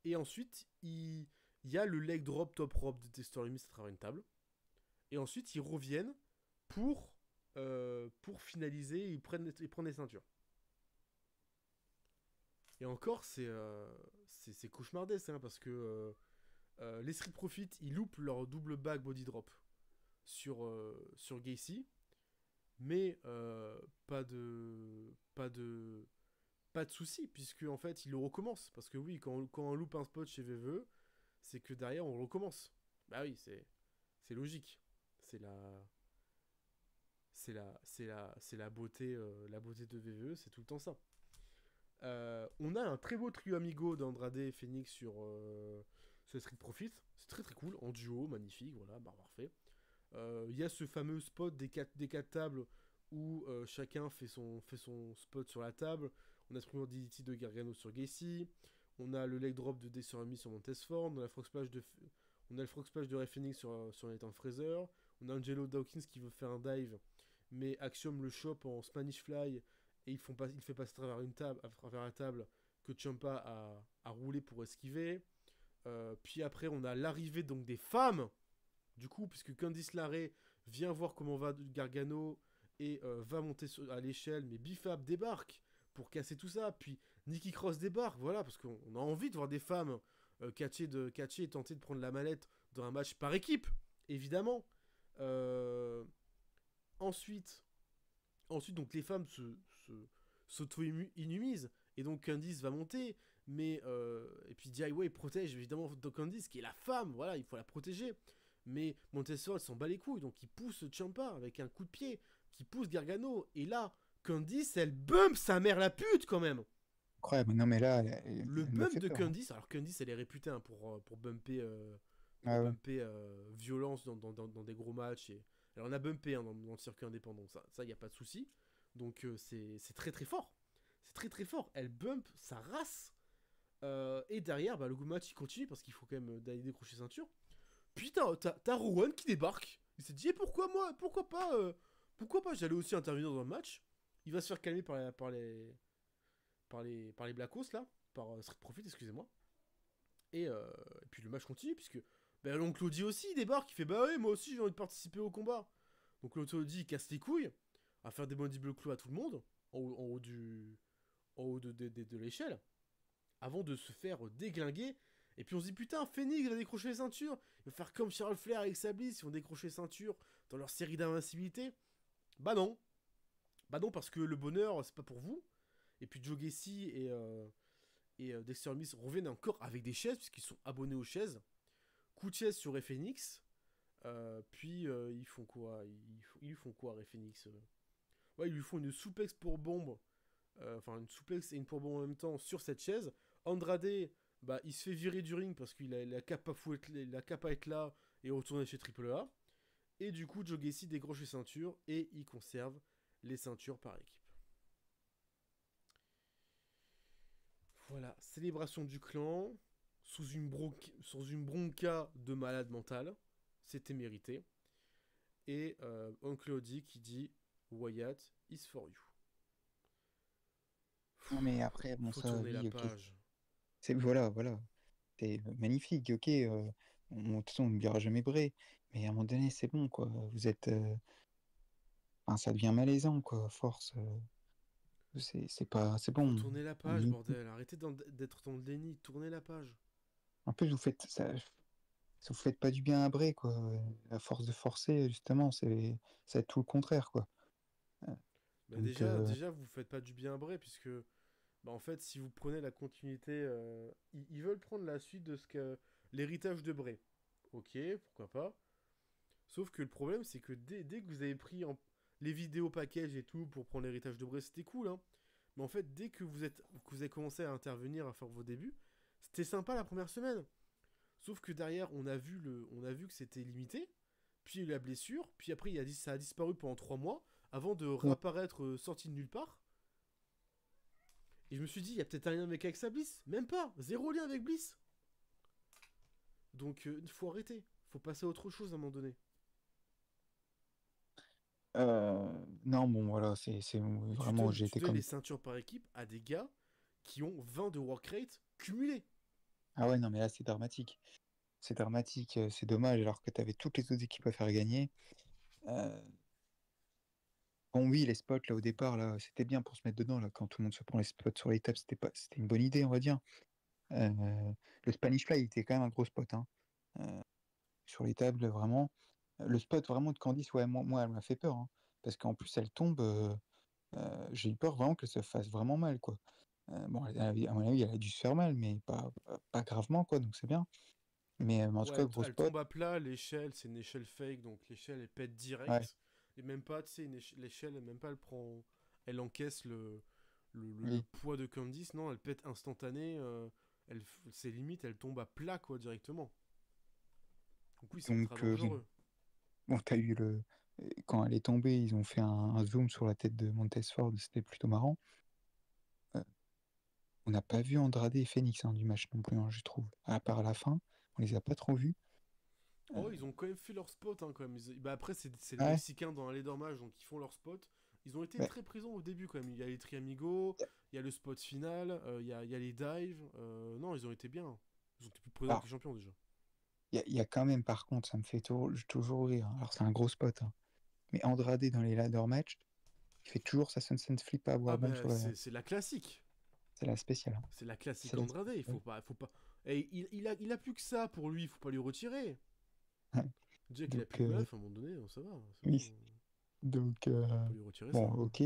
Et ensuite, il y a le leg drop top rope de Dexter Lumis à travers une table. Et ensuite, ils reviennent pour finaliser et prendre les ceintures. Et encore, c'est cauchemardesque parce que les Street Profits, ils loupent leur double back body drop sur Gacy. Mais pas de souci, puisque en fait, il le recommence. Parce que oui, quand on loupe un spot chez VVE, c'est que derrière, on recommence. Bah oui, c'est logique. C'est la beauté de VVE, c'est tout le temps ça. On a un très beau trio amigo d'Andrade et Phoenix sur Street Profit. C'est très très cool, en duo, magnifique, voilà, parfait. Il y a ce fameux spot des 4 tables où chacun fait son spot sur la table. On a ce premier DDT de Gargano sur Gacy. On a le leg drop de Dexter Lumis sur Montesford. On a le frog splash de Ray Phoenix sur Nathan Fraser. On a Angelo Dawkins qui veut faire un dive, mais Axiom le chope en Spanish Fly et il fait passer à travers la table que Ciampa a roulé pour esquiver. Puis après, on a l'arrivée donc des femmes. Du coup, puisque Candice LeRae vient voir comment va Gargano et va monter à l'échelle, mais Bifab débarque pour casser tout ça. Puis Nikki Cross débarque, voilà, parce qu'on a envie de voir des femmes catcher et tenter de prendre la mallette dans un match par équipe, évidemment. Ensuite, donc les femmes s'auto-inhumisent et donc Candice va monter, mais et puis DIY protège évidemment Candice qui est la femme, voilà, il faut la protéger. Mais Montesford s'en bat les couilles, donc il pousse Ciampa avec un coup de pied, qui pousse Gargano, et là, Candice, elle bump sa mère la pute quand même. Incroyable, non mais là, le bump de Candice, alors Candice, elle est réputée pour bumper, violence dans des gros matchs. Alors on a bumpé dans le circuit indépendant, ça y a pas de souci. Donc c'est très très fort. C'est très très fort. Elle bump sa race. Et derrière, le match il continue parce qu'il faut quand même d'aller décrocher ceinture. Puis t'as Rowan qui débarque. Il s'est dit pourquoi pas j'allais aussi intervenir dans le match. Il va se faire calmer par les Blackos là, par Street Profit, excusez-moi. Et puis le match continue puisque l'oncle Audi aussi il débarque, il fait bah ouais moi aussi j'ai envie de participer au combat. Donc l'oncle Audi il casse les couilles à faire des mandibles clous à tout le monde en haut de l'échelle avant de se faire déglinguer. Et puis on se dit, putain, Phoenix va décrocher les ceintures. Il va faire comme Charles Flair avec sa Bliss, ils vont décrocher les ceintures dans leur série d'invincibilité. Bah non. Bah non, parce que le bonheur, c'est pas pour vous. Et puis Joe Gacy et Dexter Lumis reviennent encore avec des chaises, puisqu'ils sont abonnés aux chaises. Coup de chaise sur Ray Phoenix. Puis ils font quoi ils lui font quoi, Ray Phoenix Ouais, ils lui font une souplex pour bombe. Enfin, une souplex et une pour bombe en même temps sur cette chaise. Andrade, bah, il se fait virer du ring parce qu'il a cap à être là et retourner chez Triple A. Et du coup, Joe Gacy décroche les ceintures et il conserve les ceintures par équipe. Voilà, célébration du clan sous une bronca de malade mental. C'était mérité. Et Uncle Cody qui dit Wyatt is for you. Non, mais après, bon, Faut ça, tourner la oui, ok. page. Voilà, voilà. C'est magnifique, ok. De toute façon, on n'oubliera jamais Bray. Mais à un moment donné, c'est bon, quoi. Vous êtes. Enfin, ça devient malaisant, quoi, à force. C'est pas. C'est Faut bon. tourner la page, bordel. Arrêtez d'être dans le déni. Tournez la page. En plus, vous faites pas du bien à Bray, quoi. À force de forcer, justement, c'est tout le contraire, quoi. Bah Donc, déjà, vous faites pas du bien à Bray, puisque, bah, en fait, si vous prenez la continuité, ils veulent prendre la suite de ce que l'héritage de Bray. Ok, pourquoi pas. Sauf que le problème, c'est que dès que vous avez pris les vidéos package et tout pour prendre l'héritage de Bray, c'était cool, hein. Mais en fait, dès que vous avez commencé à intervenir, à faire vos débuts, c'était sympa la première semaine. Sauf que derrière, on a vu que c'était limité. Puis il y a eu la blessure. Puis après, ça a disparu pendant 3 mois avant de ouais. réapparaître sorti de nulle part. Et je me suis dit, il y a peut-être un lien avec sa Bliss. Même pas. Zéro lien avec Bliss. Donc, il faut arrêter. Faut passer à autre chose à un moment donné. Non, bon, voilà, c'est Et vraiment, j'ai tu été donnes les comme. ceintures par équipe à des gars qui ont 20 de work rate cumulés. Ah ouais, non, mais là, c'est dramatique. C'est dramatique, c'est dommage, alors que tu avais toutes les autres équipes à faire gagner. Euh, Bon, oui, les spots, là, au départ, là, c'était bien pour se mettre dedans, là, quand tout le monde se prend les spots sur les tables, c'était une bonne idée, on va dire. Euh, le Spanish Fly était quand même un gros spot, hein. Euh, sur les tables, vraiment. Le spot, vraiment, de Candice, ouais, moi elle m'a fait peur, hein, parce qu'en plus, elle tombe, j'ai eu peur vraiment que ça fasse vraiment mal, quoi. Bon, à mon avis, elle a dû se faire mal, mais pas gravement, quoi, donc c'est bien. Mais en tout Ouais, cas, gros elle spot. tombe à plat. L'échelle, c'est une échelle fake. Donc l'échelle, elle pète Ouais, direct. Et même pas, tu sais, l'échelle, même pas, elle prend. Elle encaisse le oui. poids de Candice. Non, elle pète instantané. C'est limite, elle tombe à plat, quoi, directement. Donc oui, c'est ultra Donc, dangereux. bon, t'as eu le. Quand elle est tombée, ils ont fait un zoom sur la tête de Montesford, c'était plutôt marrant. Euh, on n'a pas vu Andrade et Phoenix, hein, du match non plus, hein, je trouve. À part à la fin, on les a pas trop vus. Euh, Oh, ils ont quand même fait leur spot, hein, quand même. Bah, après, c'est les ouais, Mexicains dans les dormages, donc ils font leur spot. Ils ont été ouais, très présents au début, quand même. Il y a les Triamigos, il y a le spot final, il y a les dives. Non, ils ont été bien. Ils ont été plus présents que alors, les champions, déjà. il y a quand même, par contre, ça me fait toujours rire, hein. Alors, c'est un gros spot, hein. Mais Andrade dans les ladder match, il fait toujours sa sunset flip à Ah, avoir bombe bah, sur la. c'est la classique. C'est la spéciale, hein. C'est la classique Celle- Andrade. ouais. Faut pas. Et il a plus que ça pour lui, il faut pas lui retirer. Déjà qu'il a Donc, plus de meuf, à un moment donné, ça va. C'est bon. oui. Donc, Faut pas lui retirer ça, bon, hein. ok.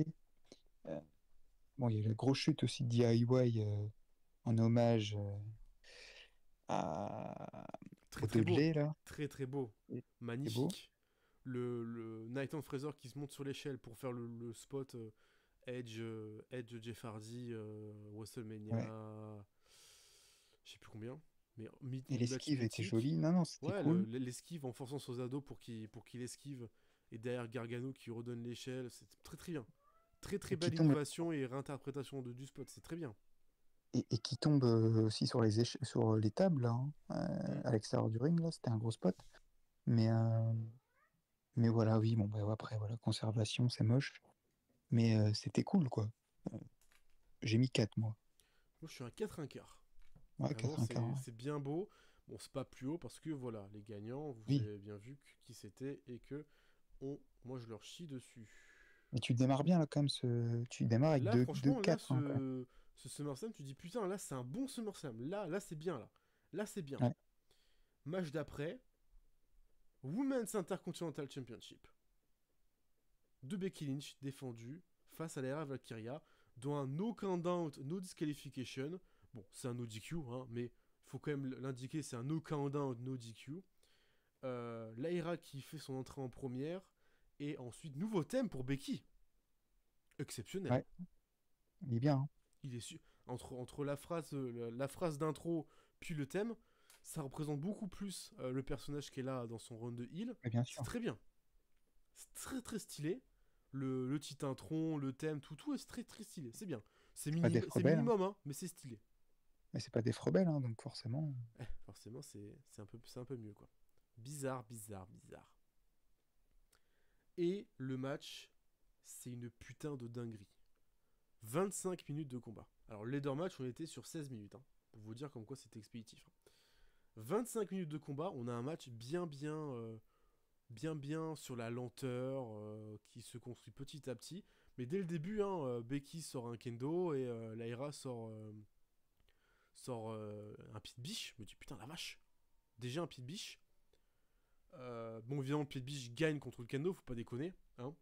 Bon, il y a la grosse chute aussi de DIY en hommage Très au très beau. Dodge, là. Très très beau. Et c'est beau. Magnifique. Le Nathan Fraser qui se monte sur l'échelle pour faire le spot Edge Jeff Hardy, Ouais. WrestleMania. Je sais plus combien. Mais Et match l'esquive était mythique. jolie. Non, non, c'était Ouais, cool. l'esquive en forçant son ado pour qu'il esquive. Et derrière Gargano qui redonne l'échelle. C'est très très bien. Très très Et qui belle tombe, innovation et réinterprétation du spot. C'est très bien. et qui tombe aussi sur sur les tables, là, hein, Mm. à l'extérieur du ring, là. C'était un gros spot. Mais, euh, mais voilà, oui, bon, bah, après, voilà, conservation, c'est moche. Mais c'était cool, quoi. Euh, J'ai mis 4 moi. Moi je suis un 4 1 quart. Ouais, Vraiment, 4 un quart, ouais. c'est bien beau. Bon, c'est pas plus haut parce que voilà, les gagnants, vous Oui, avez bien vu qui c'était et que moi je leur chie dessus. mais tu démarres bien, là, quand même. Tu démarres avec Là, franchement, 4 hein, quand même. ce SummerSlam, tu dis putain, là c'est un bon SummerSlam. Là c'est bien là. Là, c'est bien. Ouais. Match d'après, Women's Intercontinental Championship. De Becky Lynch défendu face à Lyra Valkyria dans un no countdown, no disqualification. Bon, c'est un no DQ, hein, mais il faut quand même l'indiquer, c'est un no countdown, no DQ. Lyra qui fait son entrée en première. Et ensuite, nouveau thème pour Becky. Exceptionnel. Ouais. Il est bien. Hein. Il est entre la phrase d'intro puis le thème, ça représente beaucoup plus le personnage qui est là dans son run de heal. Ouais, bien C'est sûr. très bien. C'est très très stylé. Le petit intron, le thème, tout est très très stylé. C'est bien. C'est Pas Def Rebel, minimum, hein, mais c'est stylé. Mais c'est pas Def Rebel, hein, donc forcément. Forcément, c'est un peu mieux, quoi. Bizarre. Et le match, c'est une putain de dinguerie. 25 minutes de combat. Alors, le leader match, on était sur 16 minutes, hein, pour vous dire comme quoi c'était expéditif. 25 minutes de combat, on a un match bien sur la lenteur, qui se construit petit à petit. Mais dès le début, hein, Becky sort un kendo et Lyra sort un pied de biche. Je me dis putain la vache. Déjà un pied de biche. Bon évidemment le pied de biche gagne contre le kendo, faut pas déconner. Hein.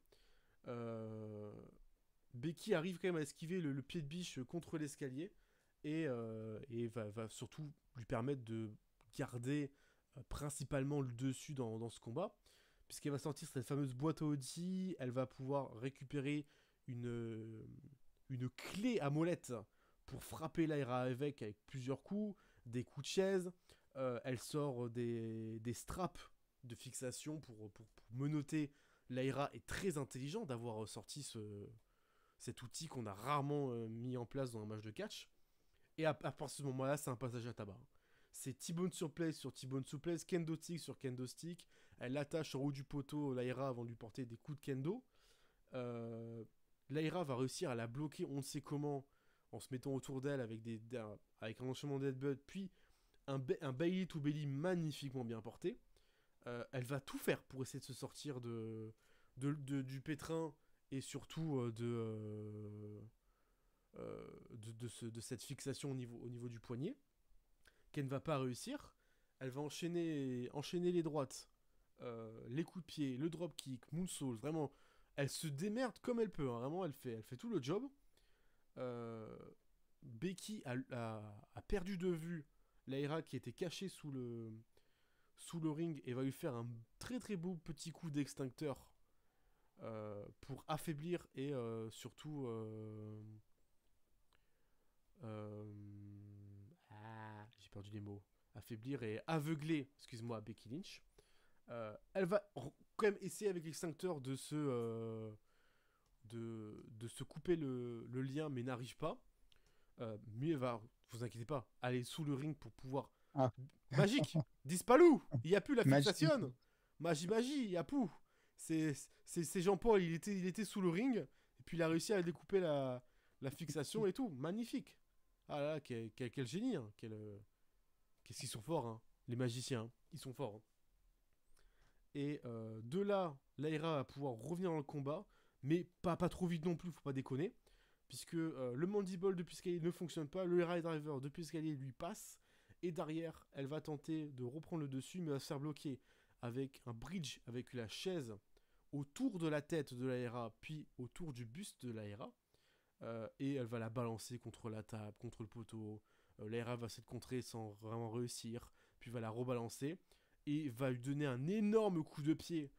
Becky arrive quand même à esquiver le pied de biche contre l'escalier et va surtout lui permettre de garder principalement le dessus dans ce combat, puisqu'elle va sortir cette fameuse boîte à outils, elle va pouvoir récupérer une clé à molette pour frapper Lyra avec plusieurs coups, des coups de chaise, elle sort des straps de fixation pour menotter. Lyra est très intelligent d'avoir sorti cet outil qu'on a rarement mis en place dans un match de catch. Et à partir de ce moment-là, c'est un passage à tabac. C'est T-bone suplex sur T-bone suplex, kendo stick sur kendo stick. Elle l'attache en haut du poteau, Lyra, avant de lui porter des coups de kendo. Lyra va réussir à la bloquer, on ne sait comment, en se mettant autour d'elle avec avec un enchaînement d'headbutt, puis un Bailey to Belly magnifiquement bien porté. Elle va tout faire pour essayer de se sortir du pétrin et surtout de cette fixation au niveau du poignet, qu'elle ne va pas réussir. Elle va enchaîner les droites, les coups de pied, le dropkick, moonsault, vraiment, elle se démerde comme elle peut, hein, vraiment, elle fait tout le job. Becky a perdu de vue Lyra qui était cachée sous le ring et va lui faire un très très beau petit coup d'extincteur pour affaiblir et surtout j'ai perdu les mots, affaiblir et aveugler, excuse-moi, Becky Lynch. Elle va quand même essayer avec l'extincteur de se couper le lien, mais n'arrive pas. Mais elle va, vous inquiétez pas, aller sous le ring pour pouvoir... Ah. Magique. Dispalou. Il n'y a plus la Magie. fixation. Magie, il y a plus. C'est Jean-Paul, il était sous le ring, et puis il a réussi à découper la fixation et tout. Magnifique. Ah là là, quel génie. Hein. Qu'est-ce qu'ils sont forts, hein. Les magiciens. Hein. Ils sont forts. Hein. Et de là, Lyra va pouvoir revenir dans le combat, mais pas trop vite non plus, faut pas déconner. Puisque le Mandible depuis l'escalier ne fonctionne pas, le High Driver depuis l'escalier lui passe, et derrière, elle va tenter de reprendre le dessus, mais va se faire bloquer avec un bridge, avec la chaise autour de la tête de Lyra, puis autour du buste de Lyra, et elle va la balancer contre la table, contre le poteau. Lyra va essayer de contrer sans vraiment réussir, puis va la rebalancer, et va lui donner un énorme coup de pied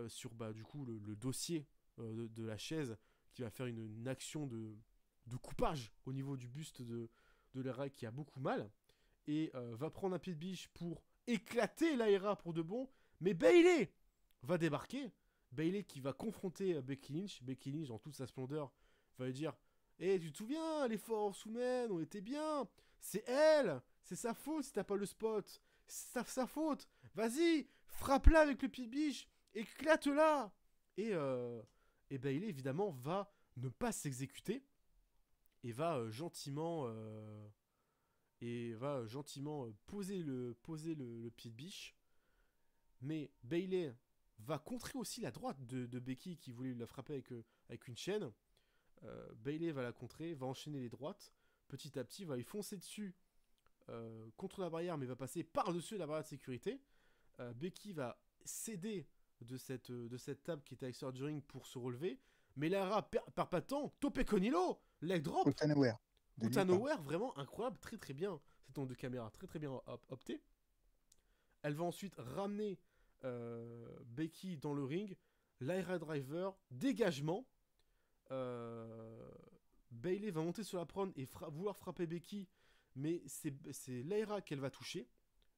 sur du coup le dossier de la chaise, qui va faire une action de coupage au niveau du buste de Lyra qui a beaucoup mal, et va prendre un pied de biche pour éclater Lyra pour de bon, mais Bayley va débarquer. Bayley qui va confronter Becky Lynch. Becky Lynch, dans toute sa splendeur, va lui dire tu te souviens, les Force Women, on était bien. C'est elle, c'est sa faute si t'as pas le spot. C'est sa faute. Vas-y, frappe-la avec le pied de biche, éclate-la. Et Bayley, évidemment, va ne pas s'exécuter et va gentiment poser le pied de biche. Mais Bayley va contrer aussi la droite de Becky qui voulait la frapper avec une chaîne. Bayley va la contrer, va enchaîner les droites. Petit à petit, va lui foncer dessus contre la barrière, mais va passer par-dessus la barrière de sécurité. Becky va céder de cette table qui était à l'extérieur du ring pour se relever. Mais Lara perd pas de temps. Tope con hilo, leg drop. Out of nowhere. De Out nulle of part. nowhere, vraiment incroyable, très très bien. Cet angle de caméra, très très bien opté. Elle va ensuite ramener Becky dans le ring. Lyra Driver, dégagement. Bayley va monter sur la prône et vouloir frapper Becky, mais c'est Lyra qu'elle va toucher.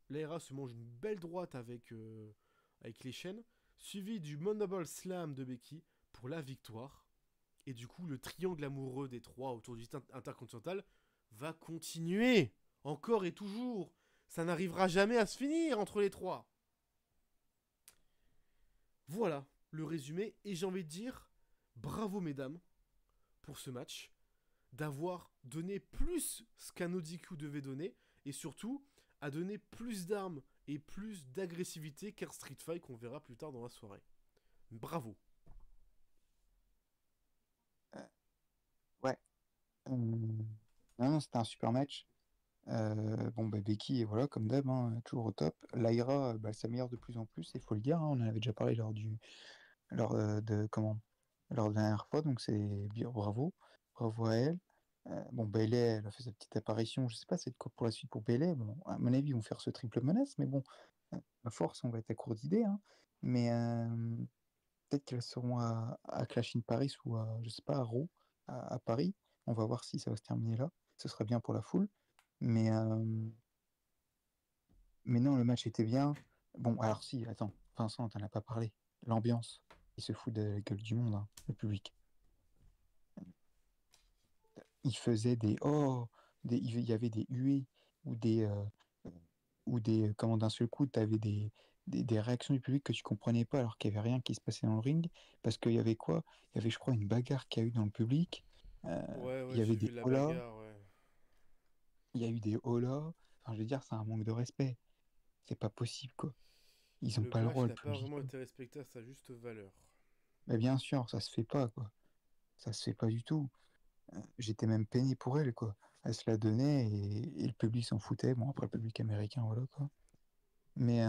Lyra se mange une belle droite avec les chaînes, suivi du Mandible Slam de Becky pour la victoire. Et du coup, le triangle amoureux des trois autour du titre intercontinental va continuer, encore et toujours. Ça n'arrivera jamais à se finir entre les trois. Voilà le résumé, et j'ai envie de dire bravo mesdames pour ce match, d'avoir donné plus ce qu'un ODQ devait donner, et surtout à donner plus d'armes et plus d'agressivité qu'un Street Fight qu'on verra plus tard dans la soirée. Bravo. Ouais. Non, non, c'était un super match. Bon, bah, Becky, voilà, comme d'hab, hein, toujours au top. Lyra, bah, elle s'améliore de plus en plus, il faut le dire, hein, on en avait déjà parlé lors de la dernière fois, donc c'est bien, bravo. Bravo à elle. Bon, Bayley, elle a fait sa petite apparition, je sais pas c'est quoi pour la suite pour Bayley. Bon, à mon avis, ils vont faire ce triple menace, mais bon, à force, on va être à court d'idées, hein. Mais peut-être qu'elles seront à Clash in Paris ou à, je sais pas, à Raw, à Paris. On va voir si ça va se terminer là. Ce serait bien pour la foule. Mais, mais non, le match était bien. Bon, alors si, attends, Vincent, t'en as pas parlé. L'ambiance, il se fout de la gueule du monde, hein, le public. Il faisait des oh, il y avait des huées ou des comment d'un seul coup, t'avais des réactions du public que tu comprenais pas alors qu'il y avait rien qui se passait dans le ring. Parce qu'il y avait quoi? Il y avait, je crois, une bagarre qu'il y a eu dans le public. Euh, Ouais, il y j'ai avait vu des la holas. bagarre, ouais. Il y a eu des holas. Enfin, je veux dire, c'est un manque de respect. C'est pas possible, quoi. Ils ont Le pas le match droit, le n'a pas public, vraiment quoi. été respecté à sa juste valeur. Mais bien sûr, ça se fait pas, quoi. Ça se fait pas du tout. J'étais même peiné pour elle, quoi. Elle se la donnait et le public s'en foutait. Bon, après, le public américain, voilà, quoi. Mais,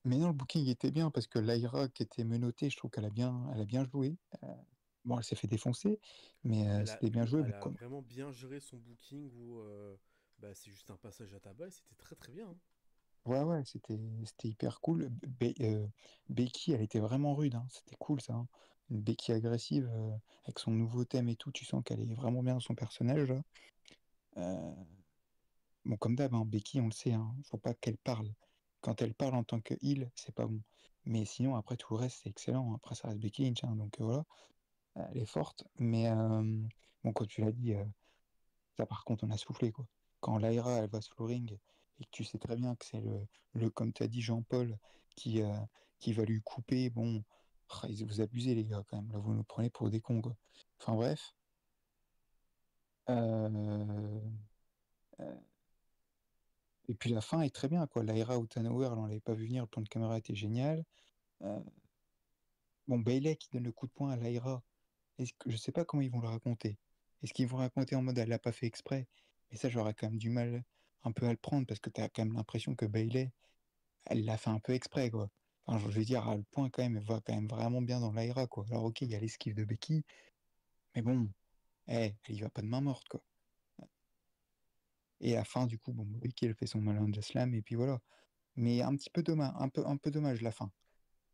mais non, le booking était bien parce que Lyra, qui était menottée, je trouve qu'elle a bien joué. Bon, elle s'est fait défoncer, mais c'était bien joué. Elle Bon, a comme... vraiment bien géré son booking où bah, c'est juste un passage à tabac et c'était très très bien, hein. Ouais, ouais, c'était hyper cool. Becky, elle était vraiment rude, hein. C'était cool, ça, hein. Une Becky agressive, avec son nouveau thème et tout, tu sens qu'elle est vraiment bien dans son personnage, là. Euh, Bon, comme d'hab, hein, Becky, on le sait, hein, faut pas qu'elle parle. Quand elle parle en tant que heel, c'est pas bon. Mais sinon, après, tout le reste, c'est excellent. Après, ça reste Becky Lynch, hein, donc voilà, elle est forte. Mais bon, quand tu l'as dit, ça, par contre, on a soufflé, quoi. Quand Lyra, elle va sur le ring et que tu sais très bien que c'est comme tu as dit, Jean-Paul, qui, euh, qui va lui couper, bon, vous abusez, les gars, quand même. Là, vous nous prenez pour des cons, quoi. Enfin, bref. Euh, euh, Et puis la fin est très bien, quoi. Lyra Utanower, on l'avait pas vu venir, le plan de caméra était génial. Euh, bon, Bayley qui donne le coup de poing à Lyra, je sais pas comment ils vont le raconter. Est-ce qu'ils vont raconter en mode elle l'a pas fait exprès? Mais ça, j'aurais quand même du mal un peu à le prendre parce que tu as quand même l'impression que Bayley, elle l'a fait un peu exprès, quoi. Enfin, je veux dire, le point quand même, elle va quand même vraiment bien dans Lyra, quoi. Alors, ok, il y a l'esquive de Becky, mais bon, elle y va pas de main morte, quoi. Et à la fin, du coup, bon, Becky, elle fait son malin de slam, et puis voilà. Mais un petit peu dommage, un peu dommage la fin.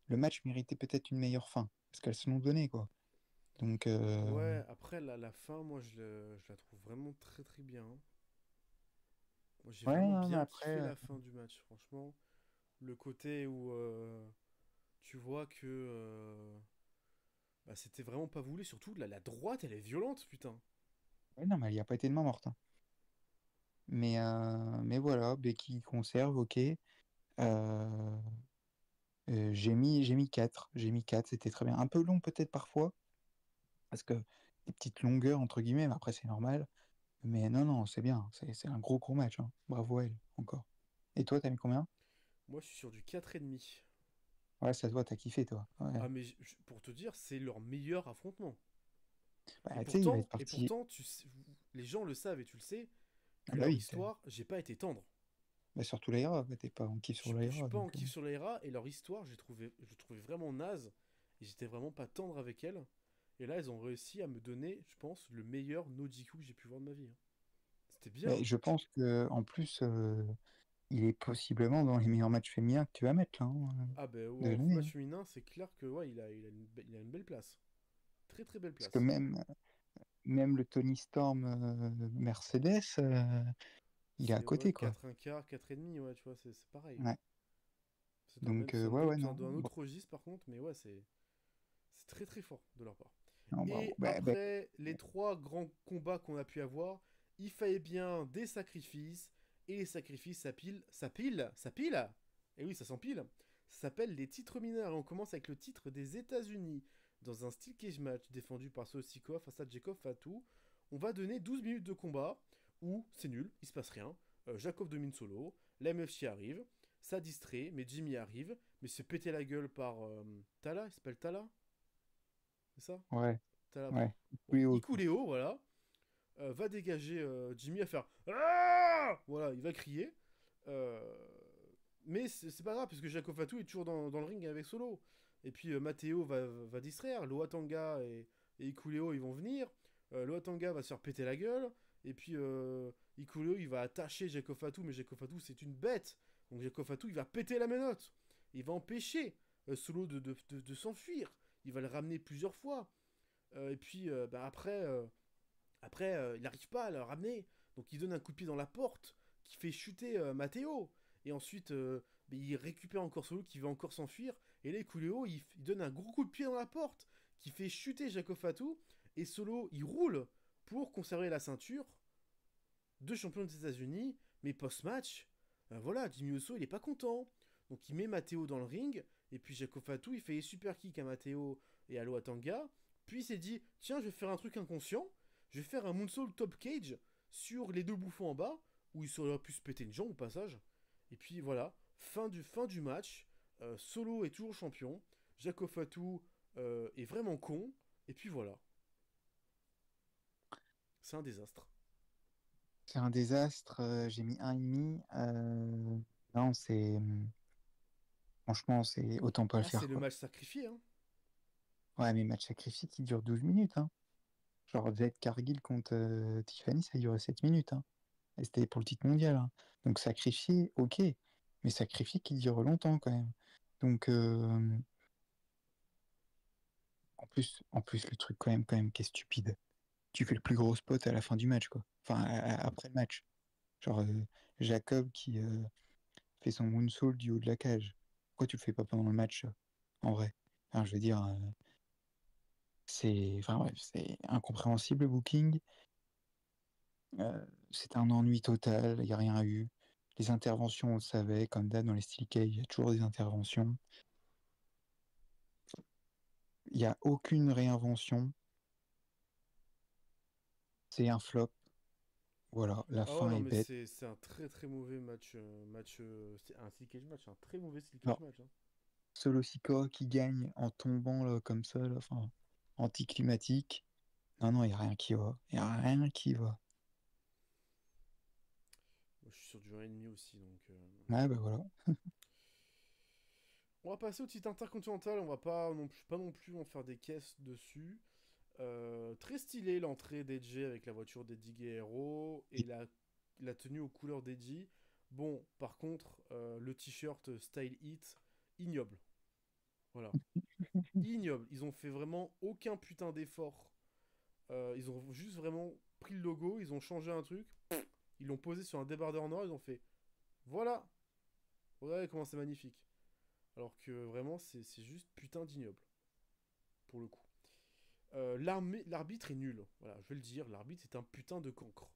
Le match méritait peut-être une meilleure fin, parce qu'elles se l'ont donné, quoi. Donc, Ouais, après la fin, moi je la trouve vraiment très très bien, hein. Moi j'ai ouais, vraiment non, mais bien après, kiffé la fin du match, franchement. Le côté où tu vois que bah, c'était vraiment pas voulu, surtout la droite elle est violente, putain. ouais, non, mais elle n'y a pas été de main morte, hein. Mais voilà, Becky conserve, ok. Euh, j'ai mis 4. J'ai mis 4, c'était très bien. Un peu long peut-être parfois, parce que des petites longueurs, entre guillemets, mais après c'est normal. Mais non, non, c'est bien. C'est un gros, gros match, hein. Bravo à elle, encore. Et toi, t'as mis combien? Moi je suis sur du 4,5. Ouais, ça se voit, t'as kiffé, toi. Ouais. Ah mais pour te dire, c'est leur meilleur affrontement. Et Bah, tu sais, il va être et parti. pourtant les gens le savent et tu le sais, Ah que bah leur oui, histoire, j'ai pas été tendre. bah, surtout l'Aira, bah, t'es pas en kiff sur Je suis l'Aira, pas en donc. kiff sur l'Aira et leur histoire, je l'ai trouvé vraiment naze. Et j'étais vraiment pas tendre avec elle. Et là, elles ont réussi à me donner, je pense, le meilleur Nojiku que j'ai pu voir de ma vie, hein. C'était bien, Mais hein. je pense que en plus, il est possiblement dans les meilleurs matchs féminins que tu vas mettre là, hein, Ah ben de en l'année, match hein. féminin, c'est clair que ouais, il a une belle place. Très très belle Parce que place. même le Tony Storm Mercedes, il est à C'est ouais, côté, quoi. 4 un quart, 4 et demi, ouais, tu vois, c'est pareil. Ouais. Donc, C'est ouais, ouais, non. dans un Bon, autre registre par contre, mais ouais, c'est très très fort de leur part. non, bravo. Et après les trois grands combats qu'on a pu avoir, il fallait bien des sacrifices, et les sacrifices, ça pile, et oui, ça s'empile. Ça s'appelle les titres mineurs, et on commence avec le titre des États-Unis. Dans un steel cage match défendu par Sosikov face à Jacob Fatou, on va donner 12 minutes de combat où c'est nul, il se passe rien. Jacob domine solo, la MFC arrive, ça distrait, mais Jimmy arrive, mais se fait péter la gueule par Tala, il s'appelle Tala, c'est ça? ouais, Tala. ouais. Bon, Oui, oh, Ikuléo, voilà, va dégager Jimmy à faire Ah voilà, il va crier. Euh, mais c'est pas grave, parce que Jacob Fatou est toujours dans le ring avec Solo. Et puis Matteo va distraire, Loatanga et Ikuléo ils vont venir. Loatanga va se faire péter la gueule. Et puis Ikuléo il va attacher Jacob Fatou, mais Jacob Fatou c'est une bête. Donc Jacob Fatou il va péter la menotte. Il va empêcher Solo de s'enfuir. Il va le ramener plusieurs fois. Et puis bah, après, il n'arrive pas à le ramener. Donc il donne un coup de pied dans la porte qui fait chuter Matteo. Et ensuite, il récupère encore Solo qui va encore s'enfuir. Et là, Coolio, il donne un gros coup de pied dans la porte qui fait chuter Jacob Fatou. Et Solo, il roule pour conserver la ceinture de champion des États-Unis. Mais post-match, voilà, Jimmy Uso, il est pas content. Donc il met Matteo dans le ring. Et puis Jacob Fatou, il fait les super kicks à Matteo et à Loatanga. Puis il s'est dit, tiens, je vais faire un truc inconscient. Je vais faire un moonsault top cage sur les deux bouffons en bas, où il aurait pu se péter une jambe au passage. Et puis voilà, fin du match. Solo est toujours champion. Jacob Fatou est vraiment con. Et puis voilà, c'est un désastre. c'est un désastre. J'ai mis 1,5. Non, c'est. Franchement, c'est autant pas le Ah, c'est faire, le quoi. match sacrifié, hein. Ouais, mais match sacrifié qui dure 12 minutes, hein. Genre, Jade Cargill contre Tiffany, ça durait 7 minutes, hein. Et c'était pour le titre mondial, hein. Donc, sacrifié, ok. Mais sacrifié qui dure longtemps, quand même. Donc, le truc, quand même, qui est stupide. Tu fais le plus gros spot à la fin du match, quoi. Enfin, après le match. Genre, Jacob qui fait son moonsault du haut de la cage. Pourquoi tu le fais pas pendant le match, en vrai? Enfin, je veux dire, c'est enfin, bref, c'est incompréhensible le booking. C'est un ennui total, il n'y a rien eu. Les interventions, on le savait, comme d'hab dans les Steel Cage, il y a toujours des interventions. Il n'y a aucune réinvention. C'est un flop. Voilà, la Ah ouais, fin non, est mais bête. c'est un très très mauvais match, c'est un steel cage match, un très mauvais steel cage Alors, match, hein. Solo Sikoa qui gagne en tombant là, comme ça, là, enfin, anticlimatique. Non, non, il n'y a rien qui va. Il n'y a rien qui va. Moi, je suis sur du 1,5 aussi, donc. Ouais, bah voilà. On va passer au titre intercontinental, on va pas non plus en faire des caisses dessus. Très stylé l'entrée d'Edge avec la voiture d'Eddie Guerrero et la tenue aux couleurs d'Eddie. Bon, par contre, le t-shirt Style Hit, ignoble. Voilà. Ignoble. Ils ont fait vraiment aucun putain d'effort. Ils ont juste vraiment pris le logo, ils ont changé un truc, ils l'ont posé sur un débardeur noir, ils ont fait voilà. Regardez comment c'est magnifique. Alors que vraiment, c'est juste putain d'ignoble. Pour le coup. L'arbitre est nul. Voilà, je vais le dire, l'arbitre est un putain de cancre.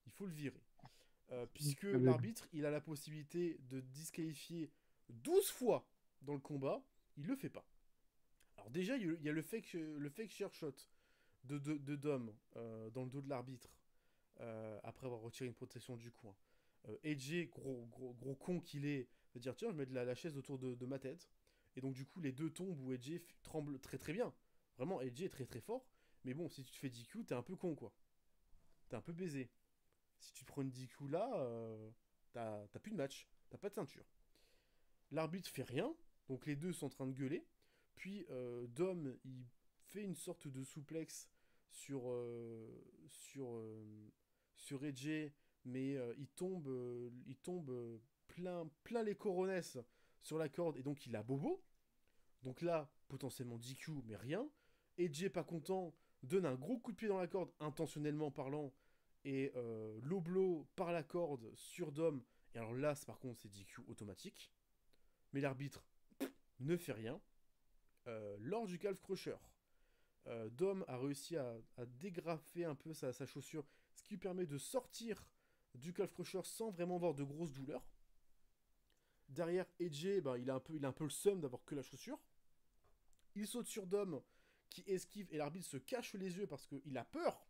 Il faut le virer. Puisque l'arbitre, il a la possibilité de disqualifier 12 fois dans le combat, il le fait pas. Alors déjà, il y a le fake share shot de Dom dans le dos de l'arbitre, après avoir retiré une protection du coin. Edge, gros con qu'il est, de dire tiens, je mets de la chaise autour de ma tête. Et donc du coup, les deux tombent où Edge tremble très très bien. Vraiment, Edge est très très fort. Mais bon, si tu te fais DQ, t'es un peu con, quoi. T'es un peu baisé. Si tu te prends une DQ là, t'as plus de match. T'as pas de ceinture. L'arbitre fait rien, donc les deux sont en train de gueuler. Puis Dom, il fait une sorte de souplex sur sur sur AJ, mais il tombe plein les coronesses sur la corde et donc il a bobo. Donc là, potentiellement DQ, mais rien. AJ pas content, donne un gros coup de pied dans la corde, intentionnellement parlant, et low blow par la corde sur Dom. Et alors là, par contre, c'est DQ automatique. Mais l'arbitre ne fait rien. Lors du calf crusher, Dom a réussi à dégrafer un peu sa chaussure, ce qui lui permet de sortir du calf crusher sans vraiment avoir de grosses douleurs. Derrière, AJ, ben, il a un peu le seum d'avoir que la chaussure. Il saute sur Dom, qui esquive, et l'arbitre se cache les yeux parce qu'il a peur.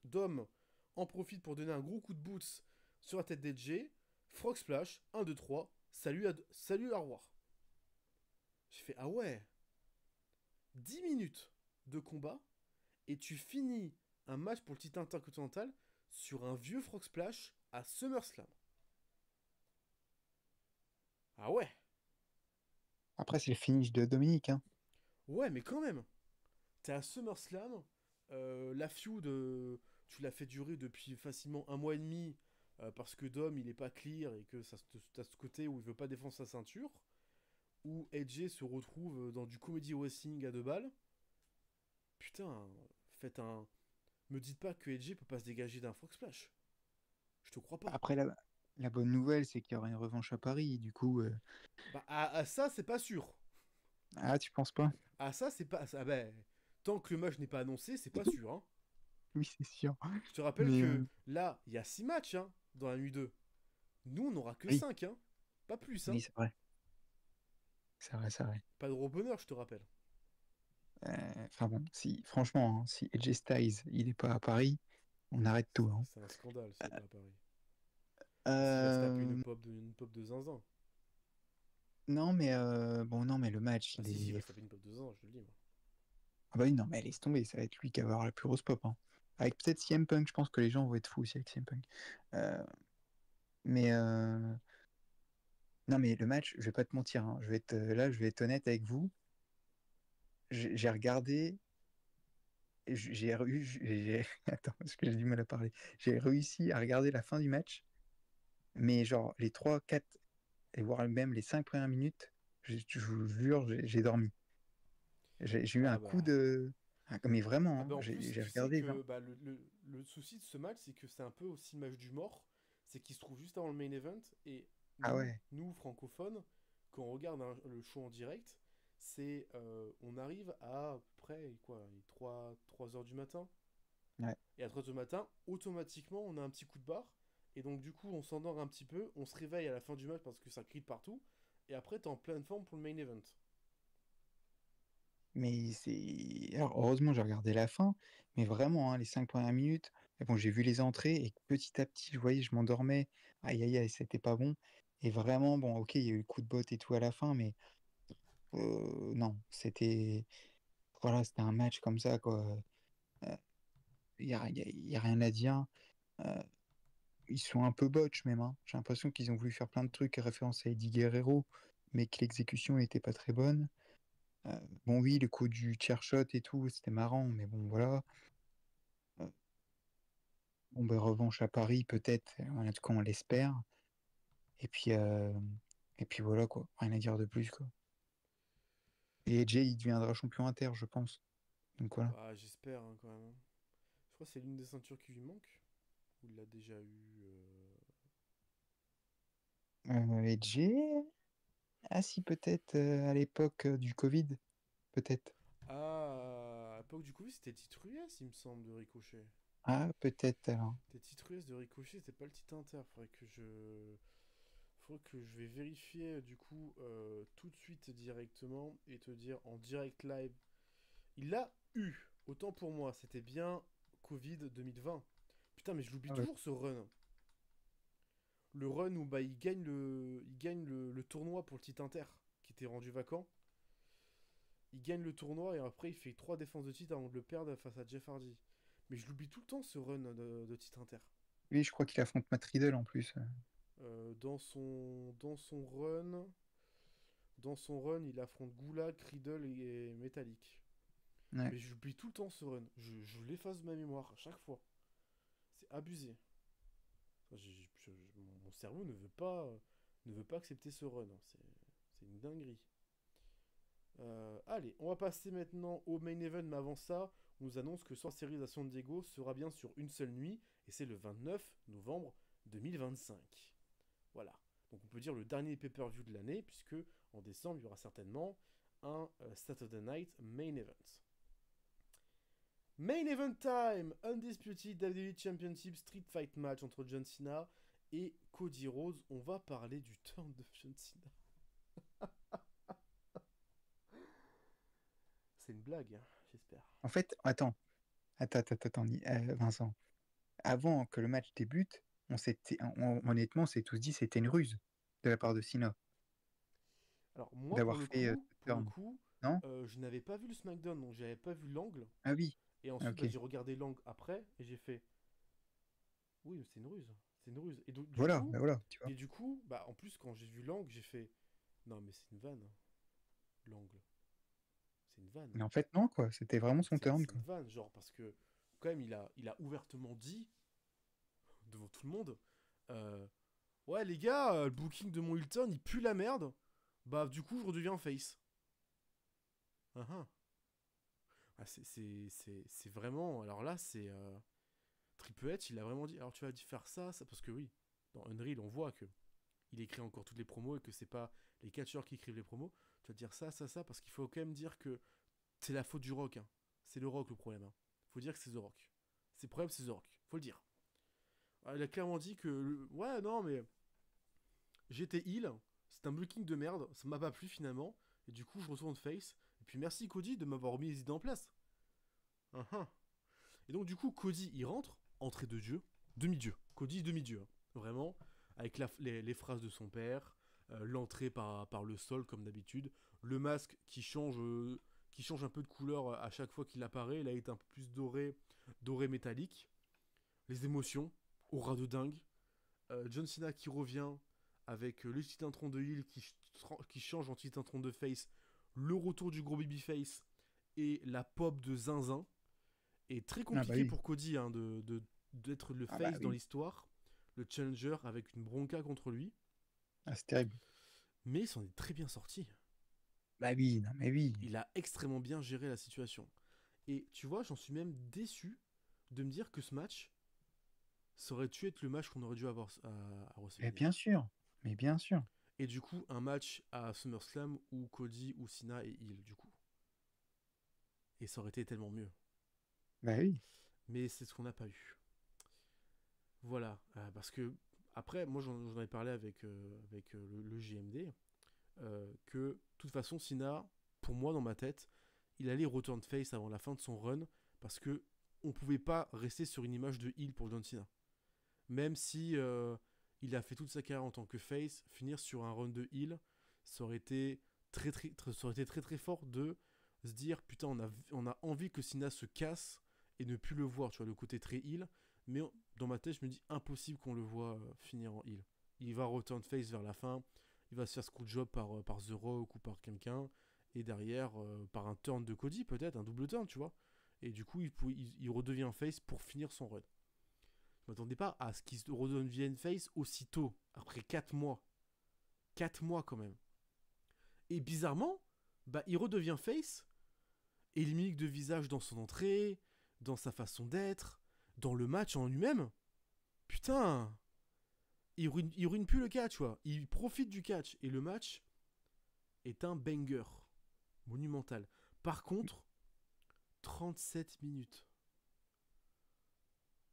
Dom en profite pour donner un gros coup de boots sur la tête d'AJ. Frog Splash, 1, 2, 3, salut à revoir. J'ai fait, ah ouais, 10 minutes de combat, et tu finis un match pour le titre intercontinental sur un vieux Frog Splash à SummerSlam. Ah ouais. Après, c'est le finish de Dominique, hein. Ouais, mais quand même. T'es à SummerSlam, la feud, tu l'as fait durer depuis facilement un mois et demi, parce que Dom, il est pas clear, et que t'as ce côté où il veut pas défendre sa ceinture, où AJ se retrouve dans du comedy wrestling à 2 balles. Putain, faites un... Me dites pas que AJ peut pas se dégager d'un Frog Splash. Je te crois pas. Après, la bonne nouvelle, c'est qu'il y aura une revanche à Paris. Du coup, Bah, à ça, c'est pas sûr. ah, tu penses pas? À ça, c'est pas... Ah ben, tant que le match n'est pas annoncé, c'est pas sûr. Hein. Oui, c'est sûr. Je te rappelle Mais que là, il y a 6 matchs hein, dans la nuit 2. Nous, on n'aura que oui, 5, hein. Pas plus, hein. oui, c'est vrai. C'est vrai, c'est vrai. Pas de bonheur, je te rappelle. Enfin bon, si, franchement, hein, si AJ Styles, il est pas à Paris, on arrête tout, hein. C'est un scandale s'il est pas à Paris. Parce qu'il va se taper Euh, une pop de zinzin. non, mais bon, non, mais le match, Ah il si, il va est. se taper une pop de zinzin, je te le dis. Moi. Ah bah oui, non, mais laisse tomber, ça va être lui qui va avoir la plus grosse pop, hein. Avec peut-être CM Punk, je pense que les gens vont être fous aussi avec CM Punk. Euh, mais non, mais le match, je vais pas te mentir, hein, je vais être là, je vais être honnête avec vous. J'ai regardé, attends, parce que j'ai du mal à parler. J'ai réussi à regarder la fin du match, mais genre les 3 4 et voire même les 5 premières minutes, je vous jure, j'ai dormi. J'ai eu un Ah coup bah... de. Mais vraiment, Ah hein, bah en plus, j'ai tu sais regardé. que bah, le souci de ce match, c'est que c'est un peu aussi le match du mort. C'est qu'il se trouve juste avant le main event. Et Ah ouais, nous francophones, quand on regarde le show en direct, c'est on arrive à peu près quoi, 3 heures du matin. ouais. Et à 3 heures du matin, automatiquement, on a un petit coup de barre. Et donc du coup, on s'endort un petit peu, on se réveille à la fin du match parce que ça crie de partout. Et après, t'es en pleine forme pour le main event. Mais c'est. Alors, heureusement, j'ai regardé la fin, mais vraiment, hein, les 5 premières minutes, et bon, j'ai vu les entrées, et petit à petit, je voyais, je m'endormais. Aïe, aïe, aïe, c'était pas bon. Et vraiment, bon, ok, il y a eu le coup de botte et tout à la fin, mais non, c'était. Voilà, c'était un match comme ça, quoi. Y a rien à dire. Euh, Ils sont un peu botch, même, hein. J'ai l'impression qu'ils ont voulu faire plein de trucs référence à Eddie Guerrero, mais que l'exécution n'était pas très bonne. Bon, oui, le coup du chair shot et tout, c'était marrant, mais bon, voilà. Euh, Bon, ben, revanche à Paris, peut-être, en tout cas, on l'espère. Et puis, euh, et puis voilà, quoi. Rien à dire de plus, quoi. Et AJ, il deviendra champion inter, je pense. Donc voilà. Bah, j'espère hein, quand même. Hein. Je crois que c'est l'une des ceintures qui lui manque. Ou il l'a déjà eu. AJ? Ah si, peut-être à l'époque du Covid, peut-être. Ah, à l'époque du coup, c'était titre US, il me semble, de Ricochet. Ah, peut-être alors. C'était titre US de Ricochet, c'était pas le titre Inter. Faudrait que je vais vérifier du coup tout de suite directement et te dire en direct live. Il l'a eu. Autant pour moi, c'était bien Covid 2020. Putain, mais je l'oublie Ah ouais. toujours ce run. Le run où bah, il gagne le tournoi pour le titre Inter qui était rendu vacant. il gagne le tournoi et après il fait 3 défenses de titre avant de le perdre face à Jeff Hardy. Mais je l'oublie tout le temps ce run de titre inter. Oui, je crois qu'il affronte Matt Riddle en plus. Dans son run, il affronte Gulak, Riddle et Metallic. Ouais. Mais j'oublie tout le temps ce run. Je l'efface de ma mémoire à chaque fois. C'est abusé. Enfin, mon cerveau ne veut pas accepter ce run, hein. C'est une dinguerie. Allez, on va passer maintenant au main event, mais avant ça, on nous annonce que Survivor Series à San Diego sera bien sur une seule nuit, et c'est le 29 novembre 2025. Voilà. Donc on peut dire le dernier pay-per-view de l'année, puisque en décembre, il y aura certainement un Saturday Night Main Event. Main Event Time! Undisputed WWE Championship Street Fight Match entre John Cena et Cody Rhodes. On va parler du turn de John Cena. C'est une blague, hein, j'espère. En fait, attends, Vincent. Avant que le match débute, honnêtement, on s'est tous dit que c'était une ruse de la part de Cena Alors moi, d'avoir fait pour le turn. coup, Non? je n'avais pas vu le SmackDown, donc j'avais pas vu l'angle. Ah oui, Et ensuite, ok. j'ai regardé l'angle après et j'ai fait, oui, c'est une ruse, c'est une ruse. Et du Voilà, coup, bah voilà, tu vois. en plus quand j'ai vu l'angle, j'ai fait, non mais c'est une vanne, l'angle, c'est une vanne. Mais en fait, non, quoi. C'était vraiment son turn, C'est quoi. une vanne, genre, parce que, quand même, il a ouvertement dit, devant tout le monde, euh, ouais, les gars, le booking de mon Hilton, il pue la merde. Bah, du coup, je redeviens face. Ah, ah. Ah, c'est vraiment. Alors là, c'est. Triple H, il a vraiment dit. Alors, tu vas faire ça, parce que oui, dans Unreal, on voit que il écrit encore toutes les promos et que c'est pas les catcheurs qui écrivent les promos. Tu vas dire ça, parce qu'il faut quand même dire que c'est la faute du Rock, hein. C'est le Rock le problème, hein. Faut dire que c'est The Rock. C'est le problème, c'est The Rock. Faut le dire. Il a clairement dit que. Ouais, non, mais. J'étais heal. C'est un booking de merde. Ça m'a pas plu finalement. Et du coup, je retourne face. Et puis merci Cody de m'avoir remis les idées en place. Uh-huh. Et donc, du coup, Cody, il rentre. Entrée de Dieu. Demi-dieu. Cody, demi-dieu, hein. Vraiment. Avec les phrases de son père. L'entrée par le sol, comme d'habitude. Le masque qui change un peu de couleur à chaque fois qu'il apparaît. Là, il est un peu plus doré métallique. Les émotions. Aura de dingue. John Cena qui revient avec le titre intron de heel qui change en titre intron de face. Le retour du gros babyface et la pop de Zinzin. Et très Ah bah compliqué oui. pour Cody, hein, d'être le Ah face bah dans oui. l'histoire. Le challenger avec une bronca contre lui. Ah, c'est terrible. Mais il s'en est très bien sorti. Bah oui, non mais oui. Il a extrêmement bien géré la situation. Et tu vois, j'en suis même déçu de me dire que ce match, ça aurait dû être le match qu'on aurait dû avoir à Mais WrestleMania. bien sûr. Mais bien sûr. Et du coup, un match à SummerSlam où Cody ou Cena est heel, du coup. Et ça aurait été tellement mieux. Bah oui. Mais c'est ce qu'on n'a pas eu. Voilà. Parce que, après, moi j'en avais parlé avec le JMD, que, de toute façon, Cena, pour moi, dans ma tête, il allait return face avant la fin de son run, parce que on pouvait pas rester sur une image de heel pour John Cena. Même si il a fait toute sa carrière en tant que face, finir sur un run de heel, ça aurait été très très fort de se dire putain, on a envie que Cena se casse et ne plus le voir, tu vois, le côté très heel. Mais dans ma tête, je me dis impossible qu'on le voit finir en heel. Il va return face vers la fin, il va se faire screwjob par The Rock ou par quelqu'un, et derrière, par un turn de Cody, peut-être, un double turn, tu vois. Et du coup, il redevient face pour finir son run. Je m'attendais pas à ce qu'il se redevienne face aussitôt, après 4 mois. 4 mois quand même. Et bizarrement, bah, il redevient face, et il mimique de visage dans son entrée, dans sa façon d'être, dans le match en lui-même. Putain, il ruine plus le catch, tu vois. Il profite du catch, et le match est un banger. Monumental. Par contre, 37 minutes.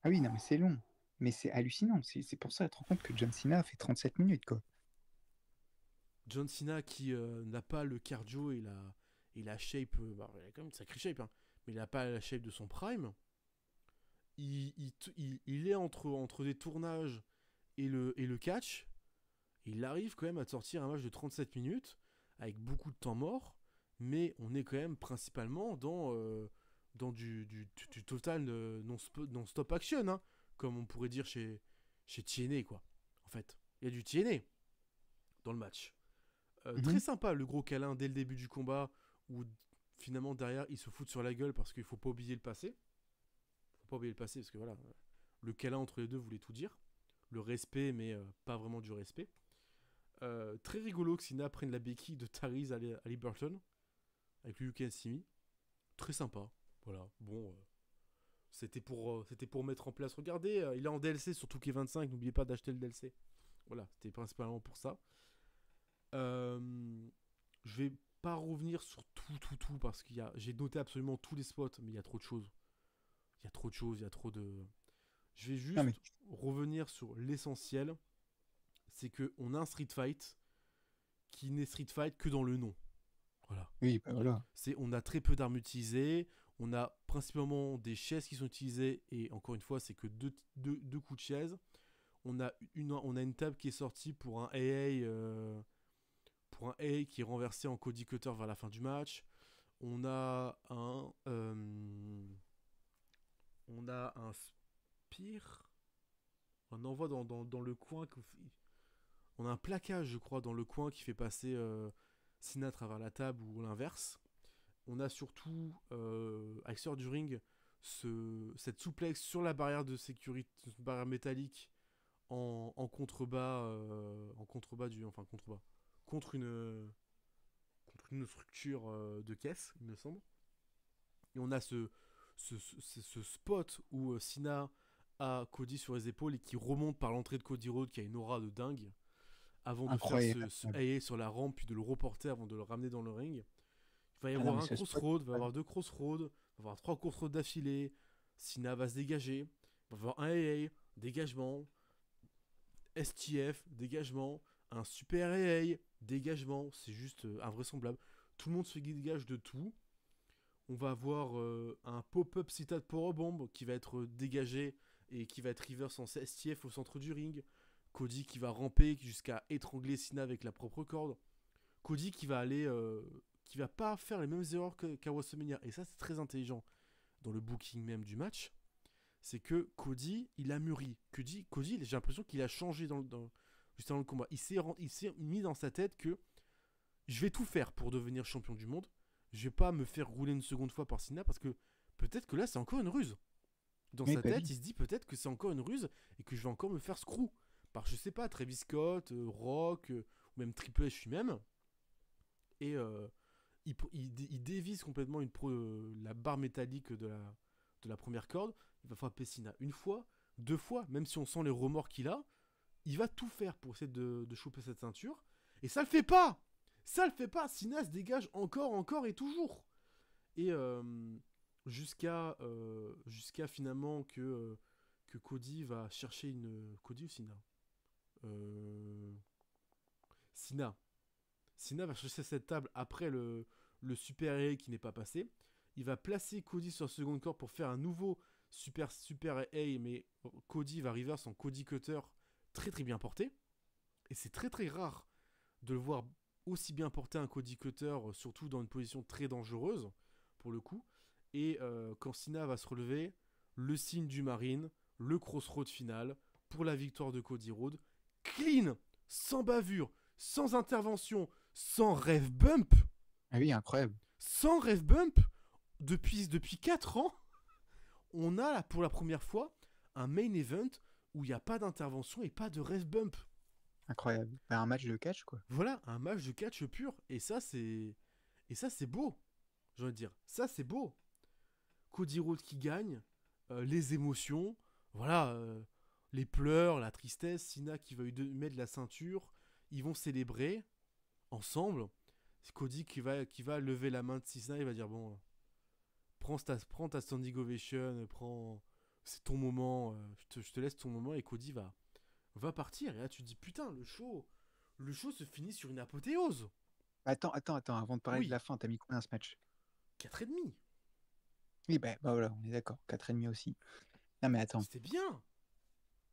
Ah oui, non mais c'est long. Mais c'est hallucinant. C'est pour ça, tu te rends compte que John Cena a fait 37 minutes, quoi. John Cena qui n'a pas le cardio et la shape, bah, il a quand même une sacrée shape, hein, mais il n'a pas la shape de son prime. Il est entre des tournages et le catch. Et il arrive quand même à te sortir un match de 37 minutes avec beaucoup de temps mort mais on est quand même principalement dans du total non-stop action, hein, comme on pourrait dire chez TNA, quoi. En fait, il y a du TNA dans le match. Très Mhm. sympa le gros câlin dès le début du combat, où finalement derrière ils se foutent sur la gueule parce qu'il faut pas oublier le passé. Faut pas oublier le passé parce que voilà, le câlin entre les deux voulait tout dire. Le respect, mais pas vraiment du respect. Très rigolo que Sina prenne la béquille de Tariz Ali Burton avec le You Can See Me. Très sympa. Voilà. Bon, c'était pour mettre en place. Regardez, il est en DLC sur Touquet 25. N'oubliez pas d'acheter le DLC. Voilà, c'était principalement pour ça. Euh, je vais pas revenir sur tout parce j'ai noté absolument tous les spots, mais il y a trop de choses. Il y a trop de choses, il y a trop de. Je vais Non, mais juste revenir sur l'essentiel. C'est que on a un Street Fight qui n'est Street Fight que dans le nom. Voilà. oui, bah voilà. On a très peu d'armes utilisées, on a principalement des chaises qui sont utilisées, et encore une fois, c'est que deux coups de chaise. On a une table qui est sortie pour un AA qui est renversé en Cody Cutter vers la fin du match. On a un spear, on envoie dans le coin. On a un plaquage, je crois, dans le coin qui fait passer Cena à travers la table ou l'inverse. On a surtout, à l'extérieur du ring, cette souplex sur la barrière de sécurité, barrière métallique en contrebas, contre une structure de caisse, il me semble. Et on a ce spot où Cena a Cody sur les épaules et qui remonte par l'entrée de Cody Rhodes qui a une aura de dingue avant de faire Incroyable. ce AA sur la rampe puis de le reporter avant de le ramener dans le ring. Il va y Ah non, avoir mais un ce spot, crossroad, il va y avoir deux crossroads, il va y avoir trois crossroads d'affilée. Sina va se dégager, il va y avoir un AA, dégagement, STF, dégagement, un super AA, dégagement. C'est juste invraisemblable. Tout le monde se dégage de tout. On va avoir un pop-up citat powerbomb qui va être dégagé et qui va être reverse en STF au centre du ring. Cody qui va ramper jusqu'à étrangler Cena avec la propre corde. Cody qui va aller, qui va pas faire les mêmes erreurs qu'à WrestleMania. Et ça, c'est très intelligent dans le booking même du match. C'est que Cody, il a mûri. Cody j'ai l'impression qu'il a changé juste avant le combat. Il s'est mis dans sa tête que je vais tout faire pour devenir champion du monde. Je vais pas me faire rouler une seconde fois par Cena parce que peut-être que là, c'est encore une ruse. Dans oui, sa bah tête, oui. il se dit peut-être que c'est encore une ruse et que je vais encore me faire screw par, je sais pas, Travis Scott, Rock, ou même Triple H lui-même. Et il dévisse complètement la barre métallique de la première corde. Il va frapper Cena une fois, deux fois, même si on sent les remords qu'il a. Il va tout faire pour essayer de choper cette ceinture. Et ça le fait pas. Ça le fait pas. Cena se dégage encore et toujours. Et jusqu'à finalement que Cody va chercher une... Cody ou Cena Cena. Cena va chercher cette table après le super AA qui n'est pas passé. Il va placer Cody sur le second corps pour faire un nouveau super AA, mais Cody va reverse en Cody Cutter très très bien porté. Et c'est très très rare de le voir aussi bien porter un Cody Cutter, surtout dans une position très dangereuse pour le coup. Et quand Cena va se relever, le signe du Marine, le crossroad final pour la victoire de Cody Rhodes. Clean, sans bavure, sans intervention, sans rêve bump. Ah oui, incroyable. Sans rêve bump, depuis 4 ans, on a pour la première fois un main event où il n'y a pas d'intervention et pas de rêve bump. Incroyable. Bah, un match de catch, quoi. Voilà, un match de catch pur. Et ça, c'est beau. J'ai envie de dire, ça, c'est beau. Cody Rhodes qui gagne, les émotions, voilà, les pleurs, la tristesse, Cena qui va lui mettre la ceinture, ils vont célébrer ensemble. C'est Cody qui va lever la main de Cena, il va dire bon, prends ta standing ovation, c'est ton moment, je te laisse ton moment, et Cody va partir. Et là tu te dis putain, le show se finit sur une apothéose. Attends, avant de parler de Oui, la fin, t'as mis combien ce match? 4,5. Oui, bah voilà, on est d'accord, 4,5 aussi. Non mais attends, C'était bien.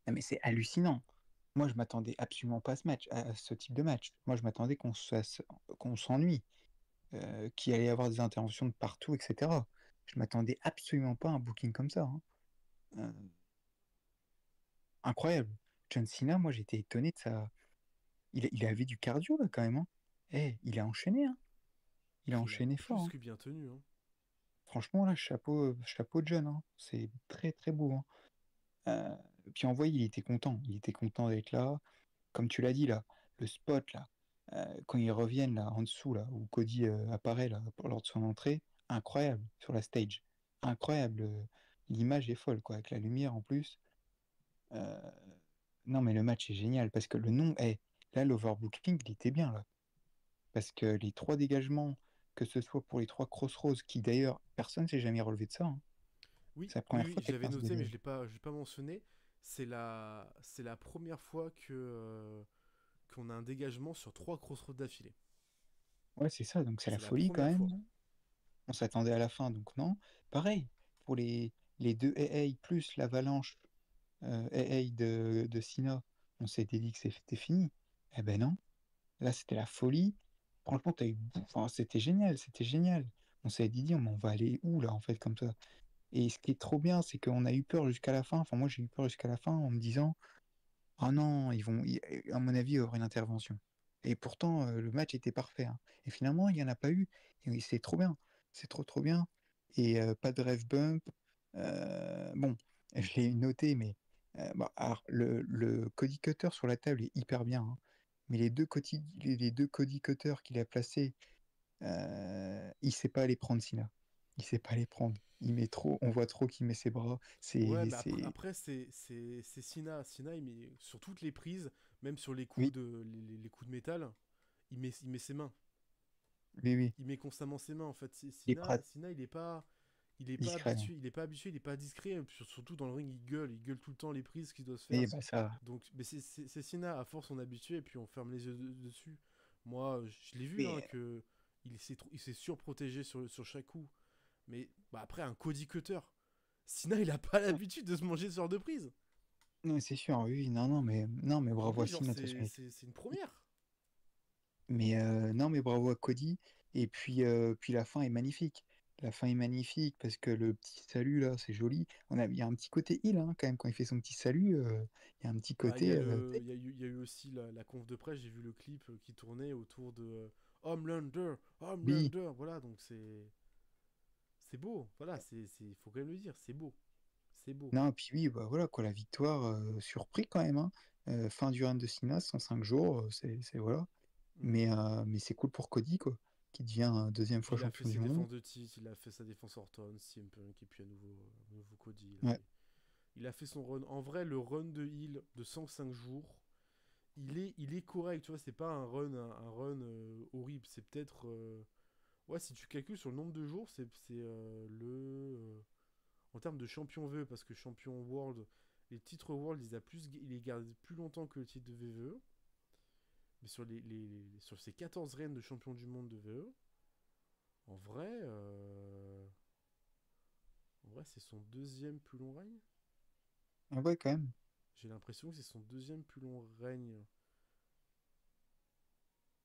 non, mais c'est hallucinant. Moi, je m'attendais absolument pas à ce match, à ce type de match. Moi, je m'attendais qu'on s'ennuie. qu'il allait y avoir des interventions de partout, etc. Je m'attendais absolument pas à un booking comme ça, hein. Euh, Incroyable. John Cena, moi j'étais étonné de ça. Il avait du cardio là quand même, hein. Il a enchaîné, hein. Il a Puis il a enchaîné fort, plus hein. que bien tenu, hein. Franchement, là, chapeau John, hein. C'est très très beau, hein. Euh, Puis en vrai, il était content. Il était content d'être là. Comme tu l'as dit, là, le spot, là, quand ils reviennent là, en dessous, là, où Cody apparaît là, lors de son entrée, incroyable sur la stage. Incroyable. L'image est folle, quoi, avec la lumière en plus. Euh, Non, mais le match est génial parce que le nom est. Là, l'overbooking, il était bien, là. Parce que les trois dégagements, que ce soit pour les trois Crossroads, qui d'ailleurs, personne ne s'est jamais relevé de ça, hein. Oui, C'est la oui, première oui, fois que je l'avais quelqu'un se noté, mais dégage. je l'ai pas mentionné. C'est la première fois qu'on a un dégagement sur 3 crossroads d'affilée. Ouais, c'est ça, donc c'est la C'est la folie quand première fois. même. On s'attendait à la fin, donc non. Pareil, pour les deux AA plus l'avalanche AA de Sina, on s'était dit que c'était fini. Eh ben non, là c'était la folie. Franchement, enfin, c'était génial, c'était génial. On s'est dit, on va aller où là en fait comme ça? Et ce qui est trop bien, c'est qu'on a eu peur jusqu'à la fin. Enfin, moi j'ai eu peur jusqu'à la fin en me disant, oh non, à mon avis, il y aura une intervention. Et pourtant, le match était parfait, hein. Et finalement, il n'y en a pas eu. Et c'est trop bien. C'est trop, trop bien. Et pas de ref bump. Bon, je l'ai noté, mais bah, alors, le Cody Cutter sur la table est hyper bien, hein. Mais les deux Cody Cutter qu'il a placés, il sait pas les prendre, Sina. Il sait pas les prendre. Il met trop, on voit trop qu'il met ses bras. Ouais, mais C'est... après c'est Sina. Sina, il met sur toutes les prises, même sur Oui, les coups de métal, il met ses mains. oui, oui. Il met constamment ses mains en fait. Il est prêt, Sina, il est pas discret, hein. habitué, il est pas discret. Surtout dans le ring, il gueule tout le temps les prises qu'il doit se faire. Oui, bah ça, Donc, mais c'est Sina. À force, on est habitué et puis on ferme les yeux dessus. Moi, je l'ai vu hein, mais que il s'est surprotégé sur chaque coup. Mais bah, après, un Cody Cutter, Sina, il a pas l'habitude de se manger ce genre de prise. non, c'est sûr, oui, oui, non, mais Pour bravo lui, à genre, Sina, de toute façon. c'est une première. Mais non, mais bravo à Cody. Et puis la fin est magnifique. La fin est magnifique parce que le petit salut là, c'est joli. Il y a un petit côté heal hein, quand même quand il fait son petit salut. Il y a un petit Bah, côté. il y a eu aussi la conf de presse, j'ai vu le clip qui tournait autour de Homelander, Oui, Homelander, voilà, donc c'est beau, voilà, faut quand même le dire, c'est beau. non, et puis oui, bah voilà quoi, la victoire surpris quand même, hein. Fin du run de Sina, 105 jours, voilà. Mm. Mais c'est cool pour Cody quoi, qui devient deuxième Puis fois il a fait champion ses du monde. défenses de titre, il a fait sa défense Orton, CM Punk, et puis à nouveau Cody. Ouais. Il a fait son run. En vrai, le run de Hill de 105 jours, il est correct, tu vois, c'est pas un run horrible, c'est peut-être. Ouais, si tu calcules sur le nombre de jours, en termes de champion VE, parce que champion World, les titres World, il les gardent plus longtemps que le titre de VVE. Mais sur ces 14 règnes de champion du monde de VE, en vrai, c'est son deuxième plus long règne. Ah ouais, quand même. J'ai l'impression que c'est son deuxième plus long règne.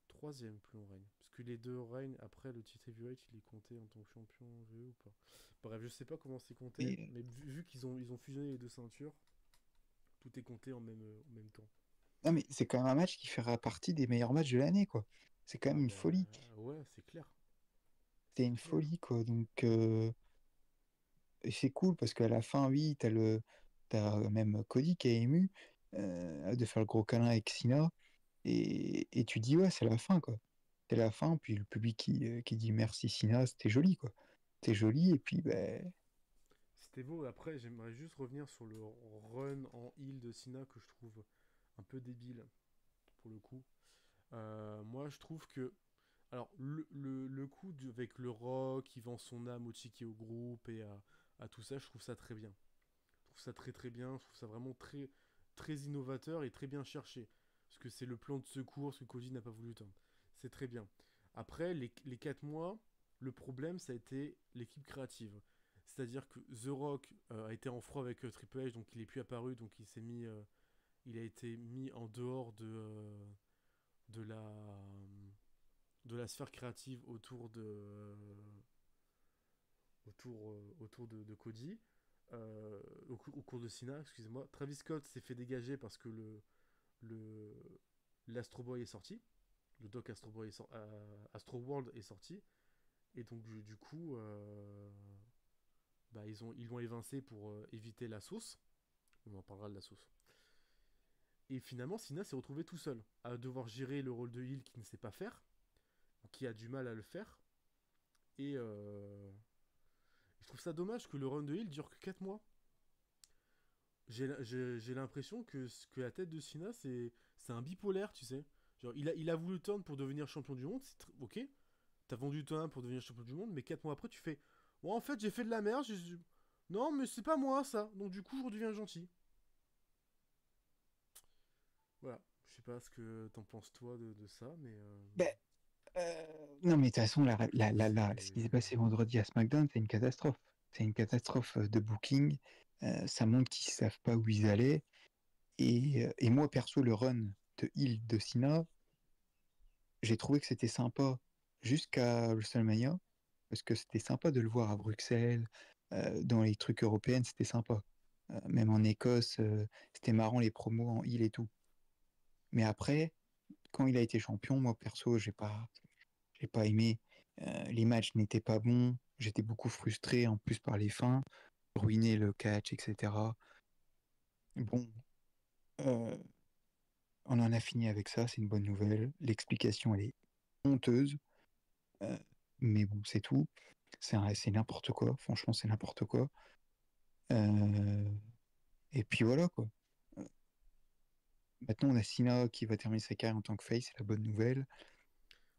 Troisième plus long règne. Parce que les deux règnes, après le titre heavyweight, il est compté en tant que champion VE ou pas. Bref, je sais pas comment c'est compté, Et, mais vu ils ont fusionné les deux ceintures, tout est compté en même temps. non, mais c'est quand même un match qui fera partie des meilleurs matchs de l'année, quoi. C'est quand même Ah une bah folie. ouais, c'est clair. C'est C'est une clair. folie, quoi. Donc, et c'est cool parce qu'à la fin, oui, t'as même Cody qui est ému de faire le gros câlin avec Cena. Et tu dis, ouais, c'est la fin, quoi. C'est la fin, puis le public qui dit merci Cena, c'était joli, quoi. C'était joli, et puis, ben, C'était beau. Après, j'aimerais juste revenir sur le run en heal de Sina que je trouve un peu débile, pour le coup. Moi, je trouve que. Alors, le coup avec le rock, qui vend son âme au Tiki au groupe et à tout ça, je trouve ça très bien. Je trouve ça très très bien. Je trouve ça vraiment très, très innovateur et très bien cherché. Parce que c'est le plan de secours, ce que Cody n'a pas voulu tendre. C'est très bien. Après, les 4 mois, le problème, ça a été l'équipe créative. C'est-à-dire que The Rock a été en froid avec Triple H, donc il est plus apparu, donc il a été mis en dehors de la de la sphère créative autour de Cody, au cours de Cena, excusez-moi. Travis Scott s'est fait dégager parce que le l'Astro Boy est sorti, le doc Astro Boy Astro World est sorti, et donc du coup, bah, ils l'ont évincé pour éviter la sauce. On en parlera de la sauce. Et finalement, Cena s'est retrouvé tout seul à devoir gérer le rôle de heel qu'il ne sait pas faire, qui a du mal à le faire. Et je trouve ça dommage que le run de heel dure que 4 mois. J'ai l'impression que la tête de Cena, c'est un bipolaire, tu sais. Genre, il a voulu turn pour devenir champion du monde, ok. T'as vendu ton pour devenir champion du monde, mais 4 mois après, tu fais ouais, en fait, j'ai fait de la merde. Non, mais c'est pas moi, ça. Donc, du coup, je redeviens gentil. Voilà. Je sais pas ce que t'en penses, toi, de ça, mais. Ben, non, mais de toute façon, ce qui s'est C'est. passé vendredi à SmackDown, c'est une catastrophe. C'est une catastrophe de booking. Ça montre qu'ils savent pas où ils allaient. Et moi, perso, le run de Hill de Cena, j'ai trouvé que c'était sympa jusqu'à WrestleMania, parce que c'était sympa de le voir à Bruxelles, dans les trucs européens, c'était sympa. Même en Écosse, c'était marrant les promos en Hill et tout. Mais après, quand il a été champion, moi perso, j'ai pas aimé. Les matchs n'étaient pas bons. J'étais beaucoup frustré en plus par les fins, ruiner le catch, etc. Bon, euh, on en a fini avec ça, c'est une bonne nouvelle. L'explication, elle est honteuse, euh, mais bon, c'est tout. C'est n'importe quoi, franchement, c'est n'importe quoi. Euh, et puis voilà, quoi. Euh, Maintenant, on a Cena qui va terminer sa carrière en tant que face, c'est la bonne nouvelle.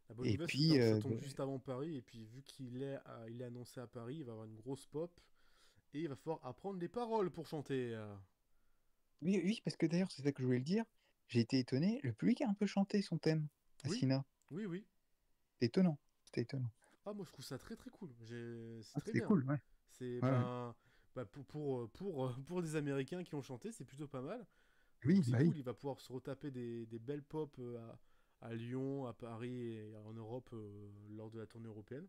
La bonne Et nouvelle, c'est que puis, ça tombe juste avant Paris, et puis vu il est annoncé à Paris, il va avoir une grosse pop, et il va falloir apprendre les paroles pour chanter. oui, oui, parce que d'ailleurs, c'est ça que je voulais le dire. J'ai été étonné, le public a un peu chanté son thème à Oui, Cena. oui, oui. C'était étonnant. C'était étonnant. Ah, moi je trouve ça très très cool. C'est Ah, très c'était bien. cool, ouais. C'est Ouais, ouais. pour des Américains qui ont chanté, c'est plutôt pas mal. Oui, Donc c'est bah oui. cool, il va pouvoir se retaper des belles pop à Lyon, à Paris et en Europe lors de la tournée européenne.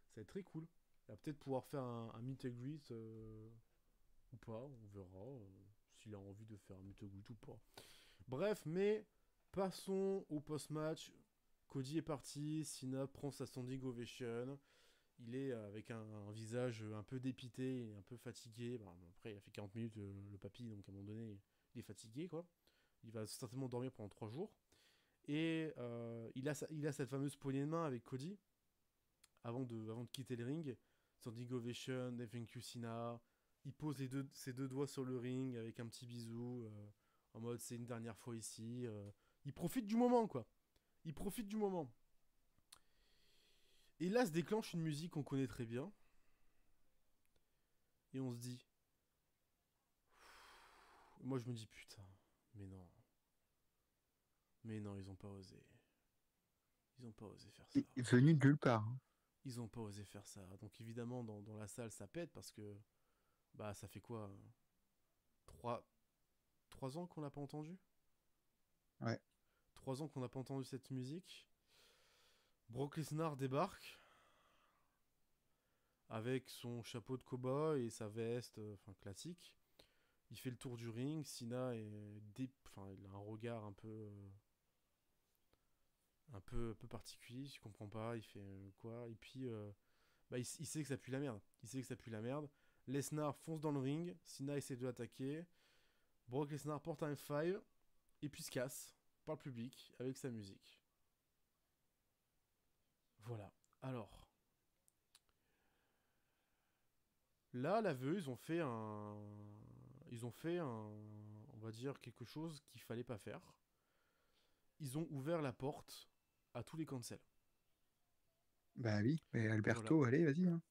Ça va être très cool. Il va peut-être pouvoir faire un meet and greet ou pas, on verra s'il a envie de faire un meet and greet ou pas. Bref, mais passons au post-match. Cody est parti, Cena prend sa standing ovation. Il est avec un visage un peu dépité et un peu fatigué. Bah, après, il a fait 40 minutes le papy, donc à un moment donné, il est fatigué, quoi. Il va certainement dormir pendant 3 jours. Et il a cette fameuse poignée de main avec Cody avant de quitter le ring. Standing ovation, thank you Cena. Il pose ses deux doigts sur le ring avec un petit bisou, en mode c'est une dernière fois ici. Il profite du moment, quoi. Il profite du moment. Et là se déclenche une musique qu'on connaît très bien. Et on se dit. Moi je me dis putain, mais non. Mais non, ils ont pas osé. Ils ont pas osé faire ça. Venu de nulle part, hein. Ils ont pas osé faire ça. Donc évidemment, dans la salle, ça pète parce que. Bah, ça fait quoi 3, 3 ans qu'on n'a pas entendu. Ouais. 3 ans qu'on n'a pas entendu cette musique. Brock Lesnar débarque avec son chapeau de cow-boy et sa veste, enfin classique. Il fait le tour du ring. Cena enfin, il a un regard un peu particulier. Je comprends pas. Il fait quoi. Et puis, bah, il sait que ça pue la merde. Il sait que ça pue la merde. Lesnar fonce dans le ring. Cena essaie de l'attaquer. Brock Lesnar porte un F5 et puis se casse par le public avec sa musique. Voilà. Alors, là, l'aveu, ils ont fait on va dire quelque chose qu'il fallait pas faire. Ils ont ouvert la porte à tous les cancels. Bah oui, mais Voilà. Alberto, allez, vas-y, hein.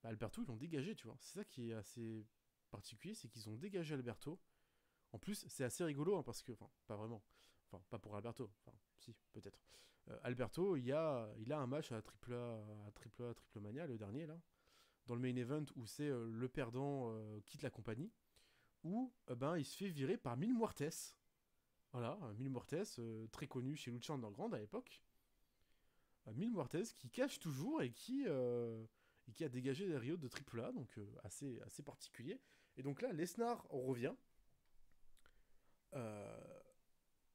Bah, Alberto, ils l'ont dégagé, tu vois. C'est ça qui est assez particulier, c'est qu'ils ont dégagé Alberto. En plus, c'est assez rigolo, hein, parce que, enfin, pas vraiment. Enfin, pas pour Alberto. Enfin, si, peut-être. Alberto, il a un match à Triple Mania, le dernier, là. Dans le main event, où c'est le perdant quitte la compagnie. Où, ben, il se fait virer par Mil Muertes. Voilà, Mil Muertes, très connu chez Lucha Underground à l'époque. Mil Muertes qui cache toujours et qui a dégagé les Rio de AAA, donc assez particulier. Et donc là, Lesnar revient. Euh,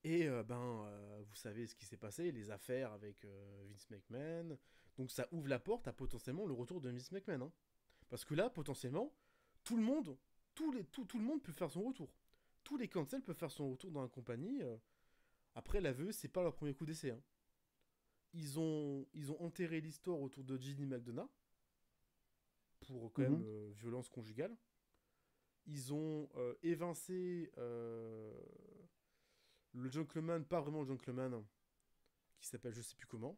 vous savez ce qui s'est passé, les affaires avec Vince McMahon. Donc ça ouvre la porte à potentiellement le retour de Vince McMahon, hein. Parce que là, potentiellement, tout le monde, tout le monde peut faire son retour. Tous les cancels peuvent faire son retour dans la compagnie. Après, l'aveu, c'est pas leur premier coup d'essai, hein. Ils ont enterré l'histoire autour de Ginny McDonough pour quand même Mhm. violence conjugale. Ils ont évincé le gentleman, pas vraiment le gentleman, qui s'appelle je sais plus comment,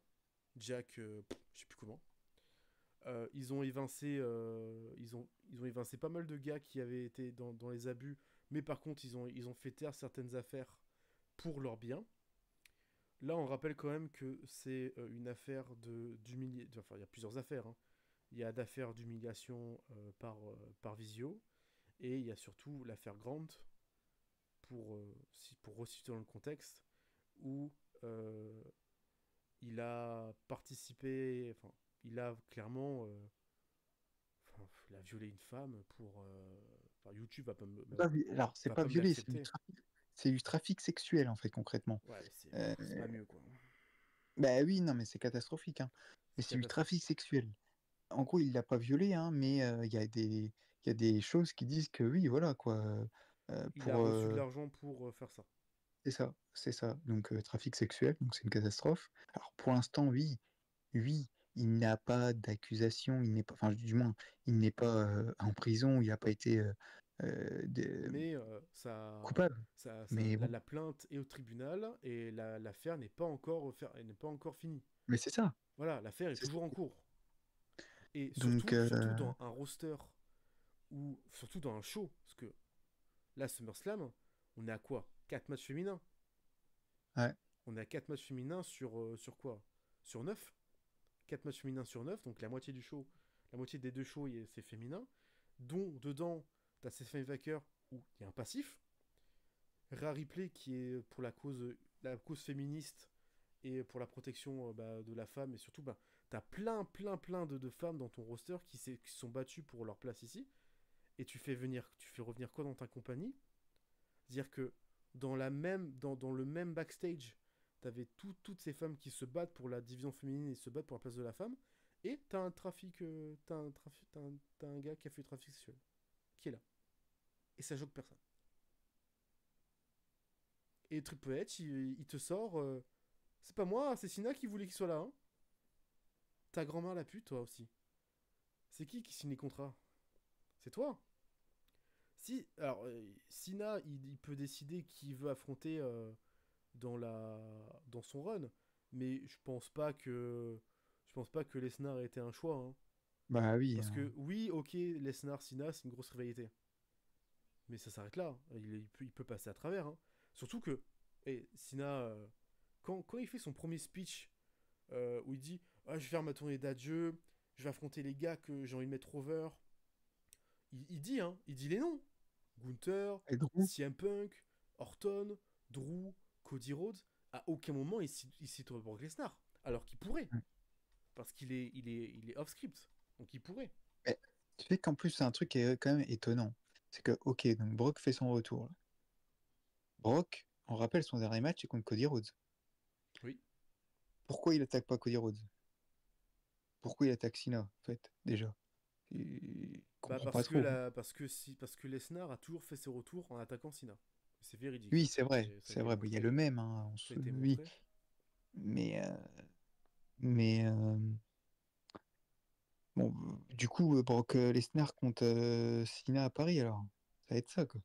Jack, je sais plus comment. Ils ont évincé pas mal de gars qui avaient été dans les abus, mais par contre ils ont fait taire certaines affaires pour leur bien. Là, on rappelle quand même que c'est une affaire d'humiliation. Enfin, il y a plusieurs affaires, hein. Il y a d'affaires d'humiliation par visio, et il y a surtout l'affaire Grant, pour resituer dans le contexte, où euh, il a participé, enfin, il a clairement, enfin, il a violé une femme pour. Enfin, YouTube Alors, c'est va pas pas me violé, l'accepter. c'est du trafic sexuel, en fait, concrètement. Ouais, mais c'est Euh, c'est pas mieux, quoi. Bah oui, non, mais c'est catastrophique, hein. Mais C'est c'est du catastrophique. trafic sexuel. En gros, il l'a pas violé, hein, mais il y a des choses qui disent que oui, voilà, quoi. Il a Pour, reçu de l'argent pour faire ça. c'est ça, c'est ça. Donc, trafic sexuel, donc c'est une catastrophe. Alors, pour l'instant, oui, oui, il n'a pas d'accusation, il n'est pas, enfin, du moins, il n'est pas en prison, il n'a pas été Mais coupable. Mais la, bon, la plainte est au tribunal et l'affaire n'est pas encore finie. mais c'est ça. Voilà, l'affaire est C'est ça. toujours en cours. Et Donc, surtout dans un roster ou surtout dans un show, parce que là, SummerSlam, on est à quoi? 4 matchs féminins. ouais. On est à 4 matchs féminins sur quoi? Sur 9. 4 matchs féminins sur 9, donc la moitié du show, la moitié des deux shows, c'est féminin. Dont, dedans, t'as Stephanie Vaker, où il y a un passif. Rhea Ripley, qui est pour la cause féministe et pour la protection de la femme, et surtout, t'as plein de femmes dans ton roster qui sont battues pour leur place ici, et tu fais revenir quoi dans ta compagnie? C'est-à-dire que dans le même backstage, t'avais toutes ces femmes qui se battent pour la division féminine et se battent pour la place de la femme, et t'as un trafic, t'as un gars qui a fait du trafic sexuel, qui est là. Et ça choque personne. Et Triple H, il te sort, c'est pas moi, c'est Sina qui voulait qu'il soit là, hein. Ta grand-mère la pute, toi aussi. C'est qui signe les contrats? C'est toi. Si, alors, Sina, il peut décider qui veut affronter dans son run, mais je pense pas que Lesnar ait été un choix, hein. Bah oui, Parce que oui, ok, Lesnar Sina, c'est une grosse rivalité, mais ça s'arrête là. Il peut passer à travers, hein. Surtout que Sina, quand il fait son premier speech où il dit ah, je vais faire ma tournée d'adieu, je vais affronter les gars que j'ai envie de mettre over, il dit les noms: Gunther, et Drew, CM Punk, Orton, Drew, Cody Rhodes. À aucun moment il cite Brock Lesnar, alors qu'il pourrait, ouais. parce qu'il est off script, donc il pourrait. Mais tu sais qu'en plus, c'est un truc qui est quand même étonnant. C'est que, ok, donc Brock fait son retour, là. Brock, on rappelle son dernier match, c'est contre Cody Rhodes. Oui. Pourquoi il attaque pas Cody Rhodes? Pourquoi il attaque Cena, en fait, déjà? Je Bah comprends pas parce que trop, hein. parce que Lesnar a toujours fait ses retours en attaquant Cena. C'est véridique, Oui, hein. Ça a c'est été vrai, bah, il y a le montré. même, hein, Ça a été oui. montré. Mais, mais bon, du coup, Brock Lesnar contre Cena à Paris, alors. Ça va être ça, quoi.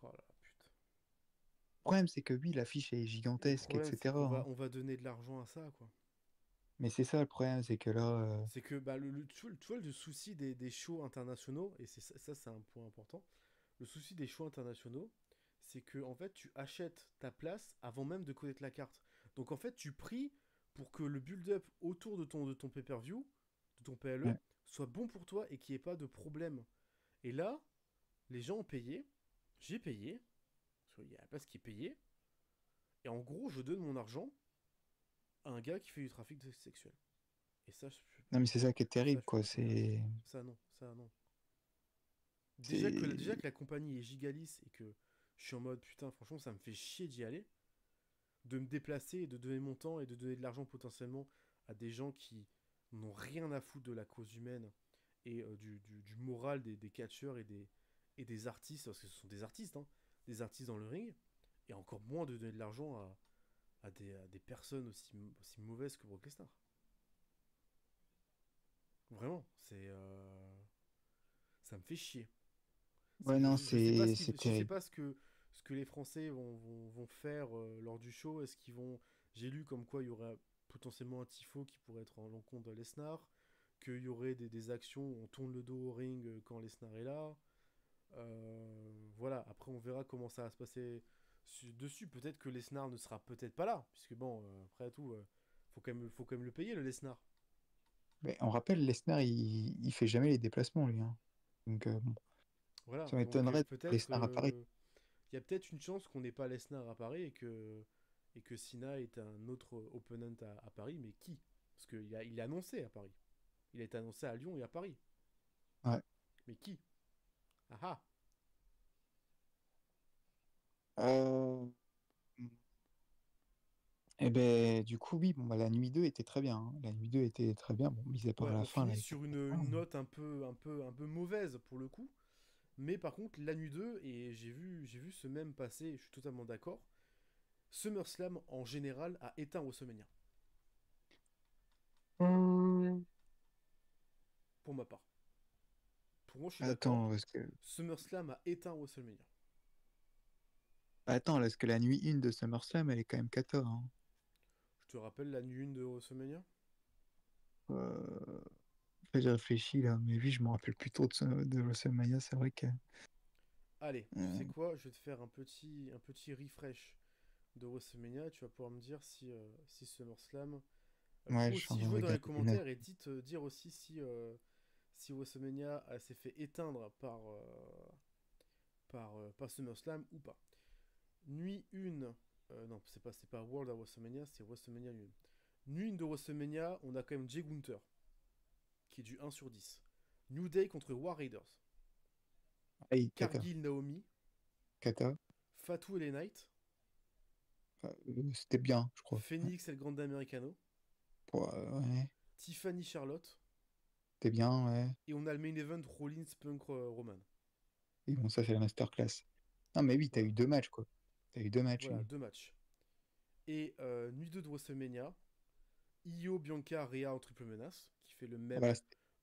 Oh là, putain. Le problème, c'est que oui, l'affiche est Le gigantesque, problème, c'est etc., qu'on va, hein. on va donner de l'argent à ça, quoi. Mais c'est ça le problème, c'est que là, C'est que tu vois, le souci des shows internationaux, et ça, c'est un point important. Le souci des shows internationaux, c'est que en fait, tu achètes ta place avant même de connaître la carte. Donc en fait, tu pries pour que le build-up autour de ton pay-per-view, de ton PLE, ouais. soit bon pour toi et qu'il n'y ait pas de problème. Et là, les gens ont payé, j'ai payé, parce qu'il y a la place qui est payée, et en gros, je donne mon argent, un gars qui fait du trafic sexuel. Et ça, Non, mais c'est ça qui est ça, terrible, je peux quoi. pas tolérer. C'est. Ça, non. Ça, non. Déjà C'est. que la compagnie est gigalisse et que je suis en mode putain, franchement, ça me fait chier d'y aller, de me déplacer et de donner mon temps et de donner de l'argent potentiellement à des gens qui n'ont rien à foutre de la cause humaine et du moral des catcheurs et des artistes, parce que ce sont des artistes dans le ring, et encore moins de donner de l'argent à des personnes aussi mauvaises que Brock Lesnar. Vraiment, ça me fait chier. Ouais, non, Je sais pas c'est je sais terrible. pas ce que les Français vont faire lors du show. Est-ce qu'ils vont. J'ai lu comme quoi il y aurait potentiellement un tifo qui pourrait être en l'encontre de Lesnar, qu'il y aurait des actions où on tourne le dos au ring quand Lesnar est là. Voilà, après on verra comment ça va se passer dessus. Peut-être que Lesnar ne sera peut-être pas là, puisque bon, après tout, faut quand même le payer le Lesnar. Mais on rappelle, Lesnar, il fait jamais les déplacements, lui, hein. Donc, bon, Voilà, ça donc m'étonnerait de voir peut-être. Lesnar à Paris. Il y a peut-être une chance qu'on n'ait pas Lesnar à Paris et que Cena est un autre opponent à Paris, mais qui? Parce il est annoncé à Paris. Il a été annoncé à Lyon et à Paris. Ouais. Mais qui? Ah ah. Euh, Et ben, du coup, oui, bon, bah, la nuit 2 était très bien, hein. La nuit 2 était très bien, bon, mis à part Ouais, la on fin, là, finit avec sur la fin, une note un peu mauvaise pour le coup. Mais par contre, la nuit 2 et j'ai vu ce même passer, je suis totalement d'accord. SummerSlam en général a éteint WrestleMania, pour ma part. Pour moi, je suis d'accord. Attends, parce que... SummerSlam a éteint WrestleMania. Attends, parce que la nuit 1 de SummerSlam, elle est quand même 14, hein. Je te rappelle la nuit 1 de WrestleMania. Euh... J'ai réfléchi, là, mais oui, je me rappelle plus trop de WrestleMania, c'est vrai que... Allez, tu euh, sais quoi? Je vais te faire un petit refresh de WrestleMania. Tu vas pouvoir me dire si SummerSlam. Tu Ouais, peux je suis en aussi train de jouer dans les regarder les notes. commentaires et dire aussi si WrestleMania s'est fait éteindre par SummerSlam ou pas. Nuit 1. Non, c'est pas World of WrestleMania, c'est WrestleMania nuit 1. Nuit 1 de WrestleMania, on a quand même Jay Gunther, qui est du 1/10. New Day contre War Raiders. Aïe, Kata. Cargill Naomi. Kata. Fatou LA Knight. C'était bien, je crois. Ouais, Phoenix El Grande Americano. ouais, Tiffany Charlotte. c'était bien, ouais. Et on a le main event Rollins Punk Roman. Et bon, ça, c'est la masterclass. Non, mais oui, t'as Voilà. eu deux matchs, quoi. T'as eu deux matchs, Voilà, oui. deux matchs. Et nuit 2 de WrestleMania, Io Bianca Rhea en triple menace, qui fait le Ah, voilà,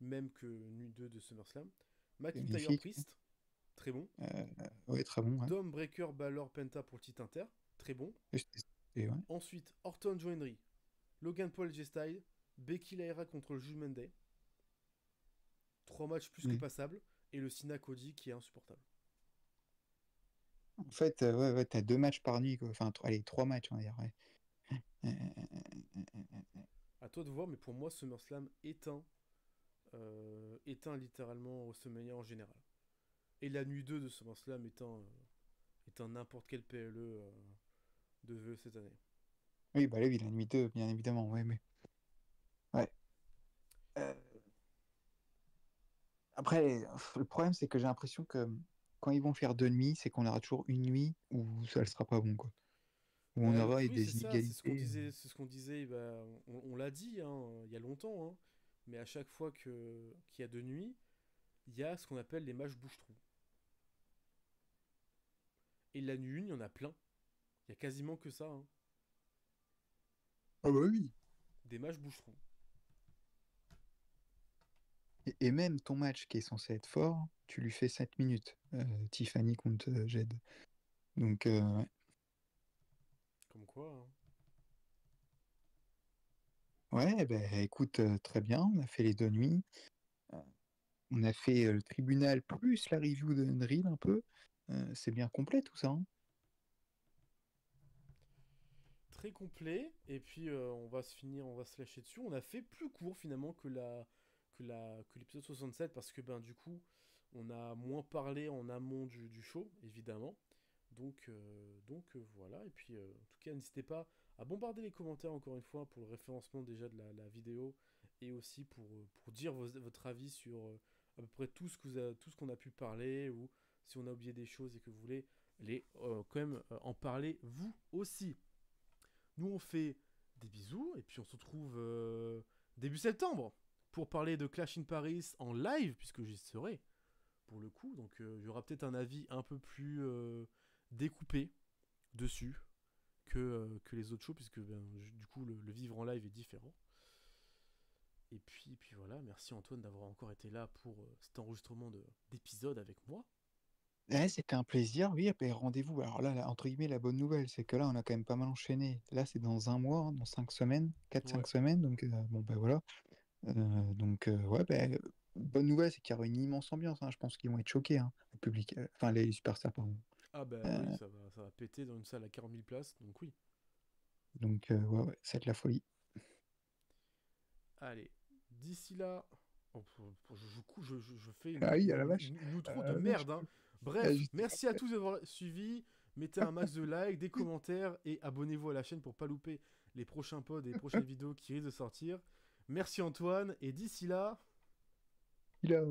même que nuit 2 de SummerSlam. c'était McIntyre magnifique. Priest, très bon. Euh, ouais, très bon, ouais. Dom Breaker Balor Penta pour le titre inter, très bon. Ouais. Ensuite, Orton Joinery, Logan Paul J Style, Becky Lyra contre le Judgment Day. 3 matchs plus que Mm. passables. Et le Cena Cody qui est insupportable. En fait, ouais, ouais, t'as deux matchs par nuit, quoi. Enfin, allez, trois matchs, on va dire, ouais. À toi de voir, mais pour moi, SummerSlam éteint littéralement WrestleMania en général. Et la nuit 2 de SummerSlam éteint n'importe quel PLE de cette année. Oui, bah là, oui, la nuit 2, bien évidemment, ouais, mais... Ouais. Euh, Après, le problème, c'est que j'ai l'impression que quand ils vont faire deux nuits, c'est qu'on aura toujours une nuit où ça ne sera pas bon, quoi. Où on Bah, aura oui, c'est des ça, inégalités. c'est ce qu'on disait, bah, on l'a dit hein, il y a longtemps, hein, mais à chaque fois qu'il y a de nuit, il y a ce qu'on appelle les matchs bouche-trou. Et la nuit 1, il y en a plein. Il y a quasiment que ça, hein, Ah bah oui. des matchs bouche-trou. Et même ton match qui est censé être fort, tu lui fais 7 minutes. Tiffany contre Jed. Donc, ouais. Comme quoi, hein. Ouais, ben écoute, très bien, on a fait les deux nuits. Euh, On a fait le tribunal plus la review de Unreal un peu. C'est bien complet tout ça, hein. Très complet, et puis on va se lâcher dessus. On a fait plus court finalement que l'épisode 67 parce que ben du coup on a moins parlé en amont du show évidemment, Donc voilà, et puis en tout cas n'hésitez pas à bombarder les commentaires encore une fois pour le référencement déjà de la vidéo et aussi pour dire votre avis sur à peu près tout ce qu'on a pu parler ou si on a oublié des choses et que vous voulez quand même en parler vous aussi. Nous on fait des bisous et puis on se retrouve début septembre pour parler de Clash in Paris en live puisque j'y serai pour le coup, donc il y aura peut-être un avis un peu plus découpé dessus que les autres shows, puisque du coup le vivre en live est différent. Et puis voilà, merci Antoine d'avoir encore été là pour cet enregistrement d'épisode avec moi. Ouais, c'était un plaisir, oui, et puis rendez-vous. Alors là, entre guillemets, la bonne nouvelle, c'est que là, on a quand même pas mal enchaîné. Là, c'est dans un mois, hein, dans 5 semaines, 4-5 Ouais. semaines, donc bon, ben voilà. Ouais, ben, bonne nouvelle, c'est qu'il y aura une immense ambiance, hein. Je pense qu'ils vont être choqués, hein, le public, enfin les superstars, pardon. Ah bah oui, Euh, ça va péter dans une salle à 40 000 places, donc oui. ouais, ça va être la folie. Allez, d'ici là, oh, je fais Ah oui, à la vache. une outro de Oui, merde, hein. Bref, juste- merci à tous d'avoir suivi. Mettez un max de likes, des commentaires et abonnez-vous à la chaîne pour pas louper les prochains pods et les prochaines vidéos qui risquent de sortir. Merci Antoine et d'ici là. il a-